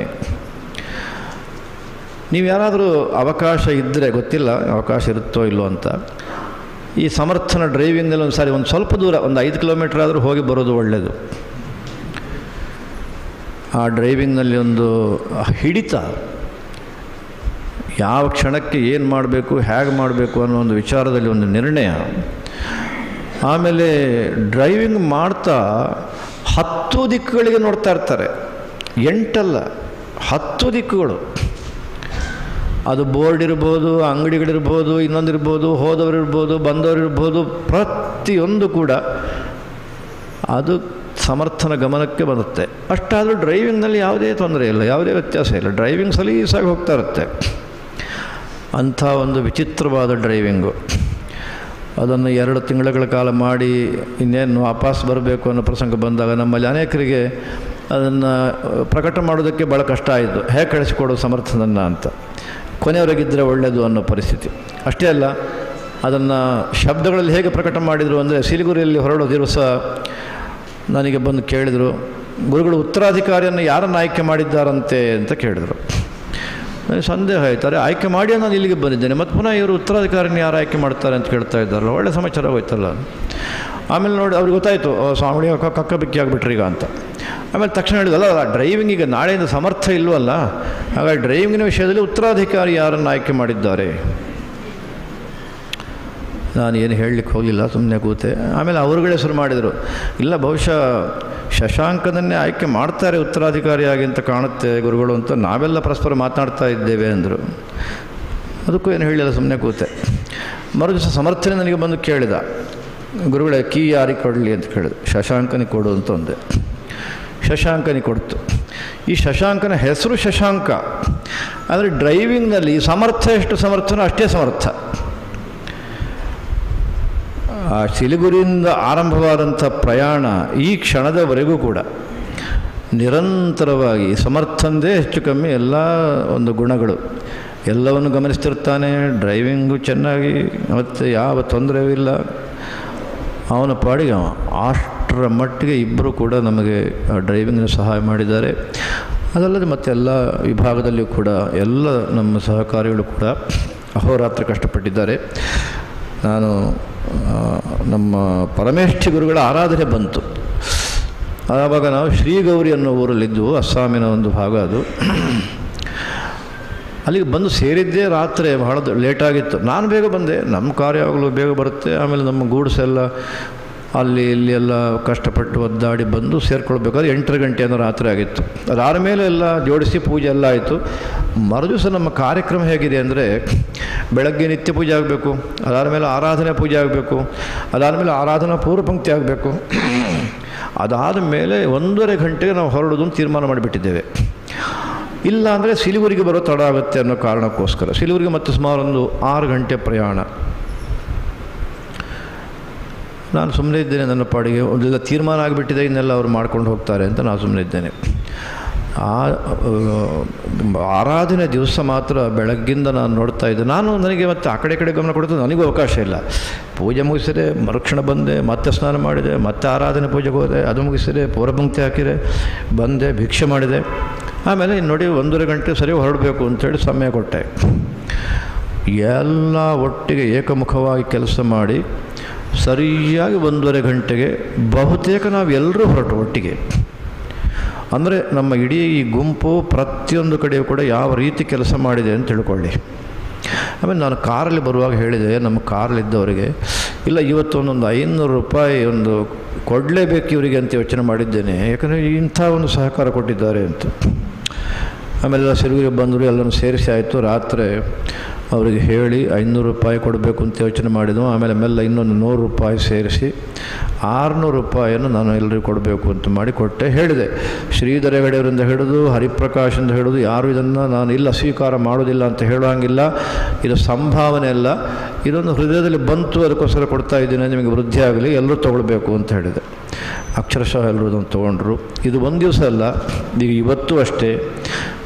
ನೀವು ಯಾರಾದರೂ ಅವಕಾಶ ಇದ್ದರೆ, ಗೊತ್ತಿಲ್ಲ ಅವಕಾಶ ಇರುತ್ತೋ ಇಲ್ಲೋ ಅಂತ, ಈ ಸಮರ್ಥನ ಡ್ರೈವಿಂಗ್ನಲ್ಲಿ ಒಂದು ಸಾರಿ ಒಂದು ಸ್ವಲ್ಪ ದೂರ ಒಂದು 5 ಕಿಲೋಮೀಟ್ರ್ ಆದರೂ ಹೋಗಿ ಬರೋದು ಒಳ್ಳೆಯದು. ಆ ಡ್ರೈವಿಂಗ್ನಲ್ಲಿ ಒಂದು ಹಿಡಿತ, ಯಾವ ಕ್ಷಣಕ್ಕೆ ಏನು ಮಾಡಬೇಕು, ಹೇಗೆ ಮಾಡಬೇಕು ಅನ್ನೋ ಒಂದು ವಿಚಾರದಲ್ಲಿ ಒಂದು ನಿರ್ಣಯ. ಆಮೇಲೆ ಡ್ರೈವಿಂಗ್ ಮಾಡ್ತಾ 10 ದಿಕ್ಕುಗಳಿಗೆ ನೋಡ್ತಾ ಇರ್ತಾರೆ, 8 ಅಲ್ಲ 10 ದಿಕ್ಕುಗಳು. ಅದು ಬೋರ್ಡ್ ಇರ್ಬೋದು, ಅಂಗಡಿಗಳಿರ್ಬೋದು, ಇನ್ನೊಂದಿರ್ಬೋದು, ಹೋದವರಿರ್ಬೋದು, ಬಂದವರಿರ್ಬೋದು, ಪ್ರತಿಯೊಂದು ಕೂಡ ಅದು ಸಮರ್ಥನ ಗಮನಕ್ಕೆ ಬರುತ್ತೆ. ಅಷ್ಟಾದರೂ ಡ್ರೈವಿಂಗ್ನಲ್ಲಿ ಯಾವುದೇ ತೊಂದರೆ ಇಲ್ಲ, ಯಾವುದೇ ವ್ಯತ್ಯಾಸ ಇಲ್ಲ, ಡ್ರೈವಿಂಗ್ ಸಲೀಸಾಗಿ ಹೋಗ್ತಾ ಇರುತ್ತೆ. ಅಂಥ ಒಂದು ವಿಚಿತ್ರವಾದ ಡ್ರೈವಿಂಗು. ಅದನ್ನು 2 ತಿಂಗಳ ಕಾಲ ಮಾಡಿ ಇನ್ನೇನು ವಾಪಸ್ ಬರಬೇಕು ಅನ್ನೋ ಪ್ರಸಂಗ ಬಂದಾಗ ನಮ್ಮಲ್ಲಿ ಅನೇಕರಿಗೆ ಅದನ್ನು ಪ್ರಕಟ ಮಾಡೋದಕ್ಕೆ ಭಾಳ ಕಷ್ಟ ಆಯಿತು. ಹೇಗೆ ಕಳಿಸಿಕೊಡೋದು ಸಮರ್ಥನನ್ನು ಅಂತ. ಕೊನೆಯವರೆಗಿದ್ದರೆ ಒಳ್ಳೆಯದು ಅನ್ನೋ ಪರಿಸ್ಥಿತಿ. ಅಷ್ಟೇ ಅಲ್ಲ, ಅದನ್ನು ಶಬ್ದಗಳಲ್ಲಿ ಹೇಗೆ ಪ್ರಕಟ ಮಾಡಿದರು ಅಂದರೆ, ಸಿಲಿಗುರಿಯಲ್ಲಿ ಹೊರಡೋ ದಿವಸ ನನಗೆ ಬಂದು ಕೇಳಿದರು, ಗುರುಗಳು ಉತ್ತರಾಧಿಕಾರಿಯನ್ನು ಯಾರನ್ನು ಆಯ್ಕೆ ಮಾಡಿದ್ದಾರಂತೆ ಅಂತ ಕೇಳಿದರು. ನನಗೆ ಸಂದೇಹ ಆಯ್ತಾರೆ, ಆಯ್ಕೆ ಮಾಡಿ ನಾನು ಇಲ್ಲಿಗೆ ಬಂದಿದ್ದೇನೆ, ಮತ್ತು ಪುನಃ ಇವರು ಉತ್ತರಾಧಿಕಾರಿನ ಯಾರು ಆಯ್ಕೆ ಮಾಡ್ತಾರೆ ಅಂತ ಕೇಳ್ತಾ ಇದ್ದಾರಲ್ಲ, ಒಳ್ಳೆ ಸಮಾಚಾರ ಹೋಯ್ತಲ್ಲ. ಆಮೇಲೆ ನೋಡಿ ಅವ್ರಿಗೆ ಗೊತ್ತಾಯಿತು, ಸ್ವಾಮಿ ಕಕ್ಕ ಬಿಕ್ಕಿ ಆಗಿಬಿಟ್ರಿ ಈಗ ಅಂತ. ಆಮೇಲೆ ತಕ್ಷಣ ಹೇಳಿದಲ್ಲ, ಡ್ರೈವಿಂಗ್ ಈಗ ನಾಳೆಯಿಂದ ಸಮರ್ಥ ಇಲ್ವಲ್ಲ, ಹಾಗಾಗಿ ಡ್ರೈವಿಂಗಿನ ವಿಷಯದಲ್ಲಿ ಉತ್ತರಾಧಿಕಾರಿ ಯಾರನ್ನು ಆಯ್ಕೆ ಮಾಡಿದ್ದಾರೆ. ನಾನು ಏನು ಹೇಳಲಿಕ್ಕೆ ಹೋಗಲಿಲ್ಲ, ಸುಮ್ಮನೆ ಕೂತೆ. ಆಮೇಲೆ ಅವರುಗಳೇ ಶುರು ಮಾಡಿದರು, ಇಲ್ಲ ಬಹುಶಃ ಶಶಾಂಕನನ್ನೇ ಆಯ್ಕೆ ಮಾಡ್ತಾರೆ ಉತ್ತರಾಧಿಕಾರಿಯಾಗಿ ಅಂತ ಕಾಣುತ್ತೆ ಗುರುಗಳು ಅಂತ ನಾವೆಲ್ಲ ಪರಸ್ಪರ ಮಾತನಾಡ್ತಾ ಇದ್ದೇವೆ ಅಂದರು. ಅದಕ್ಕೂ ಏನು ಹೇಳಿಲ್ಲ, ಸುಮ್ಮನೆ ಕೂತೆ. ಮರುದಿವಸ ಸಮರ್ಥನೆ ನನಗೆ ಬಂದು ಕೇಳಿದ, ಗುರುಗಳೇ ಕೀ ಯಾರಿಗೆ ಕೊಡಲಿ ಅಂತ ಕೇಳಿದೆ. ಶಶಾಂಕನಿಗೆ ಕೊಡು ಅಂತ ಒಂದೆ. ಶಶಾಂಕನಿಗೆ ಕೊಡ್ತು. ಈ ಶಶಾಂಕನ ಹೆಸರು ಶಶಾಂಕ, ಆದರೆ ಡ್ರೈವಿಂಗ್ನಲ್ಲಿ ಸಮರ್ಥ ಎಷ್ಟು ಸಮರ್ಥನೋ ಅಷ್ಟೇ ಸಮರ್ಥ. ಆ ಸಿಲಿಗುರಿಯಿಂದ ಆರಂಭವಾದಂಥ ಪ್ರಯಾಣ ಈ ಕ್ಷಣದವರೆಗೂ ಕೂಡ ನಿರಂತರವಾಗಿ ಸಮರ್ಥಂದೇ ಹೆಚ್ಚು ಕಮ್ಮಿ ಎಲ್ಲ ಒಂದು ಗುಣಗಳು ಎಲ್ಲವನ್ನು ಗಮನಿಸ್ತಿರ್ತಾನೆ. ಡ್ರೈವಿಂಗು ಚೆನ್ನಾಗಿ, ಮತ್ತು ಯಾವ ತೊಂದರೆಯೂ ಇಲ್ಲ, ಅವನ ಪಾಡಿಗೆ ಅವ. ಅಷ್ಟರ ಮಟ್ಟಿಗೆ ಇಬ್ಬರು ಕೂಡ ನಮಗೆ ಡ್ರೈವಿಂಗಿನ ಸಹಾಯ ಮಾಡಿದ್ದಾರೆ. ಅದಲ್ಲದೆ ಮತ್ತೆಲ್ಲ ವಿಭಾಗದಲ್ಲಿಯೂ ಕೂಡ ಎಲ್ಲ ನಮ್ಮ ಸಹಕಾರಿಗಳು ಕೂಡ ಅಹೋರಾತ್ರ ಕಷ್ಟಪಟ್ಟಿದ್ದಾರೆ. ನಾನು ನಮ್ಮ ಪರಮೇಷ್ಠಿ ಗುರುಗಳ ಆರಾಧನೆ ಬಂತು. ಆವಾಗ ನಾವು ಶ್ರೀಗೌರಿ ಅನ್ನೋ ಊರಲ್ಲಿದ್ದು, ಅಸ್ಸಾಮಿನ ಒಂದು ಭಾಗ ಅದು. ಅಲ್ಲಿಗೆ ಬಂದು ಸೇರಿದ್ದೇ ರಾತ್ರಿ, ಬಹಳ ಲೇಟಾಗಿತ್ತು. ನಾನು ಬೇಗ ಬಂದೆ, ನಮ್ಮ ಕಾರ್ಯ ಯಾವಾಗಲೂ ಬೇಗ ಬರುತ್ತೆ. ಆಮೇಲೆ ನಮ್ಮ ಗೂಡ್ಸ್ ಎಲ್ಲ ಅಲ್ಲಿ ಇಲ್ಲಿ ಎಲ್ಲ ಕಷ್ಟಪಟ್ಟು ಒದ್ದಾಡಿ ಬಂದು ಸೇರ್ಕೊಳ್ಬೇಕಾದ್ರೆ 8 ಗಂಟೆಯನ್ನು ರಾತ್ರಿ ಆಗಿತ್ತು. ಅದಾದ ಮೇಲೆ ಎಲ್ಲ ಜೋಡಿಸಿ ಪೂಜೆ ಎಲ್ಲ ಆಯಿತು. ಮರುದಿವಸ ನಮ್ಮ ಕಾರ್ಯಕ್ರಮ ಹೇಗಿದೆ ಅಂದರೆ, ಬೆಳಗ್ಗೆ ನಿತ್ಯ ಪೂಜೆ ಆಗಬೇಕು, ಅದಾದ ಮೇಲೆ ಆರಾಧನೆ ಪೂಜೆ ಆಗಬೇಕು, ಅದಾದ ಮೇಲೆ ಆರಾಧನಾ ಪೂರ್ವ ಪಂಕ್ತಿ ಆಗಬೇಕು. ಅದಾದ ಮೇಲೆ 1.5 ಗಂಟೆಗೆ ನಾವು ಹೊರಡೋದು ತೀರ್ಮಾನ ಮಾಡಿಬಿಟ್ಟಿದ್ದೇವೆ. ಇಲ್ಲ ಅಂದರೆ ಸಿಲಿಗುರಿಗೆ ಬರೋ ತಡ ಆಗುತ್ತೆ ಅನ್ನೋ ಕಾರಣಕ್ಕೋಸ್ಕರ. ಸಿಲಿಗುರಿಗೆ ಮತ್ತೆ ಸುಮಾರು ಒಂದು 6 ಗಂಟೆ ಪ್ರಯಾಣ. ನಾನು ಸುಮ್ಮನೆ ಇದ್ದೇನೆ, ನನ್ನ ಪಾಡಿಗೆ ಒಂದೆಲ್ಲ ತೀರ್ಮಾನ ಆಗಿಬಿಟ್ಟಿದೆ, ಇನ್ನೆಲ್ಲ ಅವ್ರು ಮಾಡ್ಕೊಂಡು ಹೋಗ್ತಾರೆ ಅಂತ ನಾನು ಸುಮ್ಮನೆ ಇದ್ದೇನೆ. ಆರಾಧನೆ ದಿವಸ ಮಾತ್ರ ಬೆಳಗ್ಗಿಂದ ನಾನು ನೋಡ್ತಾ ಇದ್ದೆ. ನನಗೆ ಮತ್ತೆ ಆ ಕಡೆ ಗಮನ ಕೊಡೋದು ನನಗೂ ಅವಕಾಶ ಇಲ್ಲ. ಪೂಜೆ ಮುಗಿಸಿದೆ, ಮರುಕ್ಷಣ ಬಂದೆ, ಮತ್ತೆ ಸ್ನಾನ ಮಾಡಿದೆ, ಮತ್ತೆ ಆರಾಧನೆ ಪೂಜೆಗೆ ಹೋದೆ, ಅದು ಮುಗಿಸಿದೆ, ಪೂರ್ವಪಂಕ್ತಿ ಹಾಕಿದೆ, ಬಂದೆ, ಭಿಕ್ಷೆ ಮಾಡಿದೆ. ಆಮೇಲೆ ನೋಡಿ 1.5 ಗಂಟೆ ಸರಿ ಹೊರಡಬೇಕು ಅಂಥೇಳಿ ಸಮಯ ಕೊಟ್ಟೆ. ಎಲ್ಲ ಒಟ್ಟಿಗೆ ಏಕಮುಖವಾಗಿ ಕೆಲಸ ಮಾಡಿ ಸರಿಯಾಗಿ 1.5 ಗಂಟೆಗೆ ಬಹುತೇಕ ನಾವು ಎಲ್ಲರೂ ಹೊರಟು ಒಟ್ಟಿಗೆ. ಅಂದರೆ ನಮ್ಮ ಇಡೀ ಈ ಗುಂಪು ಪ್ರತಿಯೊಂದು ಕಡೆಯೂ ಕೂಡ ಯಾವ ರೀತಿ ಕೆಲಸ ಮಾಡಿದೆ ಅಂತ ತಿಳ್ಕೊಳ್ಳಿ. ಆಮೇಲೆ ನಾನು ಕಾರಲ್ಲಿ ಬರುವಾಗ ಹೇಳಿದೆ ನಮ್ಮ ಕಾರಲ್ಲಿದ್ದವರಿಗೆ, ಇಲ್ಲ ಇವತ್ತು ಒಂದೊಂದು 500 ರೂಪಾಯಿ ಒಂದು ಕೊಡಲೇಬೇಕು ಇವರಿಗೆ ಅಂತ ಯೋಚನೆ ಮಾಡಿದ್ದೇನೆ, ಯಾಕಂದರೆ ಇಂಥ ಒಂದು ಸಹಕಾರ ಕೊಟ್ಟಿದ್ದಾರೆ ಅಂತ. ಆಮೇಲೆ ಸಿಲಿಗುರಿಗೆ ಬಂದರು, ಎಲ್ಲರೂ ಸೇರಿಸಿ ಆಯಿತು. ರಾತ್ರಿ ಅವರಿಗೆ ಹೇಳಿ 500 ರೂಪಾಯಿ ಕೊಡಬೇಕು ಅಂತ ಯೋಚನೆ ಮಾಡಿದ್ವು. ಆಮೇಲೆ ಮೆಲ್ಲ ಇನ್ನೊಂದು 100 ರೂಪಾಯಿ ಸೇರಿಸಿ 600 ರೂಪಾಯಿಯನ್ನು ನಾನು ಎಲ್ಲರಿಗೂ ಕೊಡಬೇಕು ಅಂತ ಮಾಡಿ ಕೊಟ್ಟೆ. ಹೇಳಿದೆ, ಶ್ರೀಧರ ಹೆಗಡೆಯವರಿಂದ ಹಿಡಿದು ಹರಿಪ್ರಕಾಶಿಂದ ಹಿಡಿದು ಯಾರು ಇದನ್ನು ನಾನು ಇಲ್ಲ ಸ್ವೀಕಾರ ಮಾಡೋದಿಲ್ಲ ಅಂತ ಹೇಳುವಂಗಿಲ್ಲ. ಇದು ಸಂಭಾವನೆ ಅಲ್ಲ, ಇದೊಂದು ಹೃದಯದಲ್ಲಿ ಬಂತು, ಅದಕ್ಕೋಸ್ಕರ ಕೊಡ್ತಾ ಇದ್ದೀನಿ, ನಿಮಗೆ ವೃದ್ಧಿ ಆಗಲಿ, ಎಲ್ಲರೂ ತೊಗೊಳ್ಬೇಕು ಅಂತ ಹೇಳಿದೆ. ಅಕ್ಷರಶಃ ಎಲ್ಲರೂ ಅದನ್ನು ತೊಗೊಂಡ್ರು. ಇದು ಒಂದು ದಿವಸ ಅಲ್ಲ, ಈಗ ಇವತ್ತು ಅಷ್ಟೇ,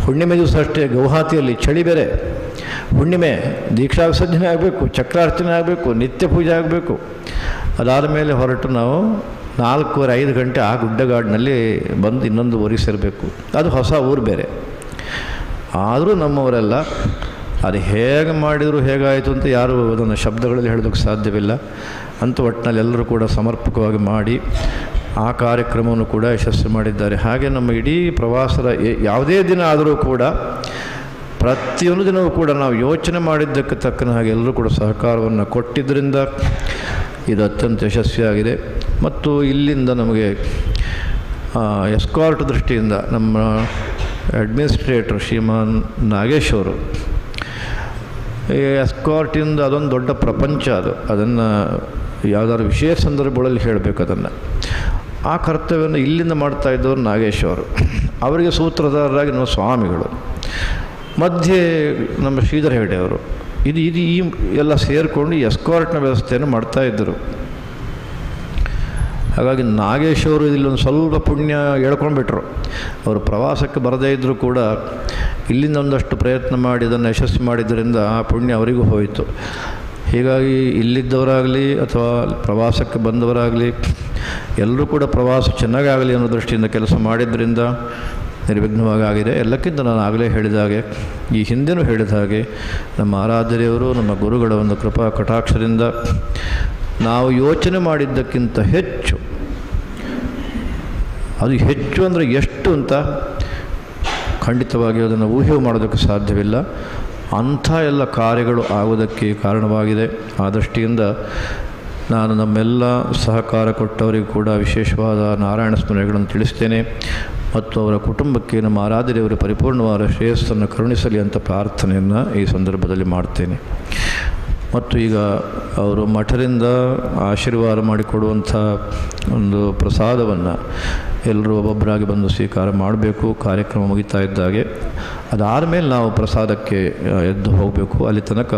ಹುಣ್ಣಿಮೆ ದಿವಸ ಅಷ್ಟೇ. ಗೌಹಾತಿಯಲ್ಲಿ ಚಳಿ ಬೇರೆ, ಹುಣ್ಣಿಮೆ ದೀಕ್ಷಾ ವಿಸರ್ಜನೆ ಆಗಬೇಕು, ಚಕ್ರಾರ್ಚನೆ ಆಗಬೇಕು, ನಿತ್ಯ ಪೂಜೆ ಆಗಬೇಕು. ಅದಾದ ಮೇಲೆ ಹೊರಟು ನಾವು 4-5 ಗಂಟೆ ಆ ಗುಡ್ಡಗಾಡಿನಲ್ಲಿ ಬಂದು ಇನ್ನೊಂದು ಊರಿಗೆ ಸೇರಬೇಕು. ಅದು ಹೊಸ ಊರು ಬೇರೆ. ಆದರೂ ನಮ್ಮವರೆಲ್ಲ ಅದು ಹೇಗೆ ಮಾಡಿದರು, ಹೇಗಾಯಿತು ಅಂತ ಯಾರೂ ಅದನ್ನು ಶಬ್ದಗಳಲ್ಲಿ ಹೇಳೋದಕ್ಕೆ ಸಾಧ್ಯವಿಲ್ಲ. ಅಂತ ಒಟ್ಟಿನಲ್ಲಿ ಎಲ್ಲರೂ ಕೂಡ ಸಮರ್ಪಕವಾಗಿ ಮಾಡಿ ಆ ಕಾರ್ಯಕ್ರಮವನ್ನು ಕೂಡ ಯಶಸ್ವಿ ಮಾಡಿದ್ದಾರೆ. ಹಾಗೆ ನಮ್ಮ ಇಡೀ ಪ್ರವಾಸದ ಯಾವುದೇ ದಿನ ಆದರೂ ಕೂಡ ಪ್ರತಿಯೊಂದು ದಿನವೂ ಕೂಡ ನಾವು ಯೋಚನೆ ಮಾಡಿದ್ದಕ್ಕೆ ತಕ್ಕನ ಹಾಗೆ ಎಲ್ಲರೂ ಕೂಡ ಸಹಕಾರವನ್ನು ಕೊಟ್ಟಿದ್ದರಿಂದ ಇದು ಅತ್ಯಂತ ಯಶಸ್ವಿಯಾಗಿದೆ. ಮತ್ತು ಇಲ್ಲಿಂದ ನಮಗೆ ಎಸ್ಕಾರ್ಟ್ ದೃಷ್ಟಿಯಿಂದ ನಮ್ಮ ಅಡ್ಮಿನಿಸ್ಟ್ರೇಟರ್ ಶ್ರೀಮಾನ್ ನಾಗೇಶ್ ಅವರು, ಈ ಎಸ್ಕಾರ್ಟಿಂದ ಅದೊಂದು ದೊಡ್ಡ ಪ್ರಪಂಚ. ಅದನ್ನು ಯಾವುದಾದ್ರು ವಿಶೇಷ ಸಂದರ್ಭಗಳಲ್ಲಿ ಹೇಳಬೇಕು. ಅದನ್ನು ಆ ಕರ್ತವ್ಯವನ್ನು ಇಲ್ಲಿಂದ ಮಾಡ್ತಾ ಇದ್ದವರು ನಾಗೇಶ್ ಅವರು, ಅವರಿಗೆ ಸೂತ್ರಧಾರರಾಗಿ ನಮ್ಮ ಸ್ವಾಮಿಗಳು, ಮಧ್ಯೆ ನಮ್ಮ ಶ್ರೀಧರ ಹೆಗಡೆ ಅವರು. ಇದು ಈ ಎಲ್ಲ ಸೇರಿಕೊಂಡು ಎಸ್ಕಾರ್ಟ್ನ ವ್ಯವಸ್ಥೆಯನ್ನು ಮಾಡ್ತಾಯಿದ್ದರು. ಹಾಗಾಗಿ ನಾಗೇಶ್ ಅವರು ಇಲ್ಲೊಂದು ಸ್ವಲ್ಪ ಪುಣ್ಯ ಹೇಳ್ಕೊಂಡ್ಬಿಟ್ರು. ಅವರು ಪ್ರವಾಸಕ್ಕೆ ಬರದೇ ಇದ್ದರೂ ಕೂಡ ಇಲ್ಲಿಂದ ಒಂದಷ್ಟು ಪ್ರಯತ್ನ ಮಾಡಿ ಅದನ್ನು ಯಶಸ್ವಿ ಮಾಡಿದ್ದರಿಂದ ಆ ಪುಣ್ಯ ಅವರಿಗೂ ಹೋಯಿತು. ಹೀಗಾಗಿ ಇಲ್ಲಿದ್ದವರಾಗಲಿ ಅಥವಾ ಪ್ರವಾಸಕ್ಕೆ ಬಂದವರಾಗಲಿ ಎಲ್ಲರೂ ಕೂಡ ಪ್ರವಾಸ ಚೆನ್ನಾಗಾಗಲಿ ಅನ್ನೋ ದೃಷ್ಟಿಯಿಂದ ಕೆಲಸ ಮಾಡಿದ್ದರಿಂದ ನಿರ್ವಿಘ್ನವಾಗಿ ಆಗಿದೆ. ಎಲ್ಲಕ್ಕಿಂತ ನಾನು ಆಗಲೇ ಹೇಳಿದ ಹಾಗೆ, ಈ ಹಿಂದೆನೂ ಹೇಳಿದ ಹಾಗೆ, ನಮ್ಮ ಆರಾಧ್ಯರೆಯವರು ನಮ್ಮ ಗುರುಗಳ ಒಂದು ಕೃಪಾ ಕಟಾಕ್ಷದಿಂದ ನಾವು ಯೋಚನೆ ಮಾಡಿದ್ದಕ್ಕಿಂತ ಹೆಚ್ಚು, ಅದು ಹೆಚ್ಚು ಅಂದರೆ ಎಷ್ಟು ಅಂತ ಖಂಡಿತವಾಗಿ ಅದನ್ನು ಊಹೆ ಮಾಡೋದಕ್ಕೆ ಸಾಧ್ಯವಿಲ್ಲ. ಅಂಥ ಎಲ್ಲ ಕಾರ್ಯಗಳು ಆಗುವುದಕ್ಕೆ ಕಾರಣವಾಗಿದೆ. ಆ ದೃಷ್ಟಿಯಿಂದ ನಾನು ನಮ್ಮೆಲ್ಲ ಸಹಕಾರ ಕೊಟ್ಟವರಿಗೂ ಕೂಡ ವಿಶೇಷವಾದ ನಾರಾಯಣ ಸ್ಮರಣೆಗಳನ್ನು ತಿಳಿಸ್ತೇನೆ ಮತ್ತು ಅವರ ಕುಟುಂಬಕ್ಕೆ ನಮ್ಮ ಆರಾಧ್ಯರೆಯವರ ಪರಿಪೂರ್ಣವಾದ ಶ್ರೇಯಸ್ಸನ್ನು ಕರುಣಿಸಲಿ ಅಂತ ಪ್ರಾರ್ಥನೆಯನ್ನು ಈ ಸಂದರ್ಭದಲ್ಲಿ ಮಾಡ್ತೇನೆ. ಮತ್ತು ಈಗ ಅವರು ಮಠದಿಂದ ಆಶೀರ್ವಾದ ಮಾಡಿಕೊಡುವಂಥ ಒಂದು ಪ್ರಸಾದವನ್ನು ಎಲ್ಲರೂ ಒಬ್ಬೊಬ್ಬರಾಗಿ ಬಂದು ಸ್ವೀಕಾರ ಮಾಡಬೇಕು. ಕಾರ್ಯಕ್ರಮ ಮುಗಿತಾ ಇದ್ದಾಗೆ ಅದಾದ ಮೇಲೆ ನಾವು ಪ್ರಸಾದಕ್ಕೆ ಎದ್ದು ಹೋಗಬೇಕು. ಅಲ್ಲಿ ತನಕ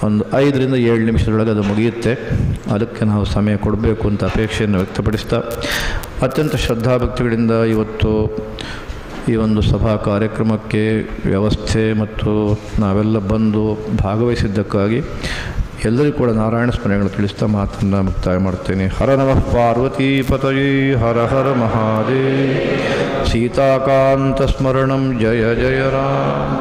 ಒಂದು 5 ರಿಂದ 7 ನಿಮಿಷದೊಳಗೆ ಅದು ಮುಗಿಯುತ್ತೆ. ಅದಕ್ಕೆ ನಾವು ಸಮಯ ಕೊಡಬೇಕು ಅಂತ ಅಪೇಕ್ಷೆಯನ್ನು ವ್ಯಕ್ತಪಡಿಸ್ತಾ, ಅತ್ಯಂತ ಶ್ರದ್ಧಾಭಕ್ತಿಗಳಿಂದ ಇವತ್ತು ಈ ಒಂದು ಸಭಾ ಕಾರ್ಯಕ್ರಮಕ್ಕೆ ವ್ಯವಸ್ಥೆ ಮತ್ತು ನಾವೆಲ್ಲ ಬಂದು ಭಾಗವಹಿಸಿದ್ದಕ್ಕಾಗಿ ಎಲ್ಲರಿಗೂ ಕೂಡ ನಾರಾಯಣ ಸ್ಮರಣೆಗಳು ತಿಳಿಸ್ತಾ ಮಾತನ್ನು ಮುಕ್ತಾಯ ಮಾಡ್ತೇನೆ. ಹರ ನಮಃ ಪಾರ್ವತೀಪತಯೇ ಹರ ಹರ ಮಹಾದೇವ. ಸೀತಾಕಾಂತ ಸ್ಮರಣಂ ಜಯ ಜಯ ರಾಮ.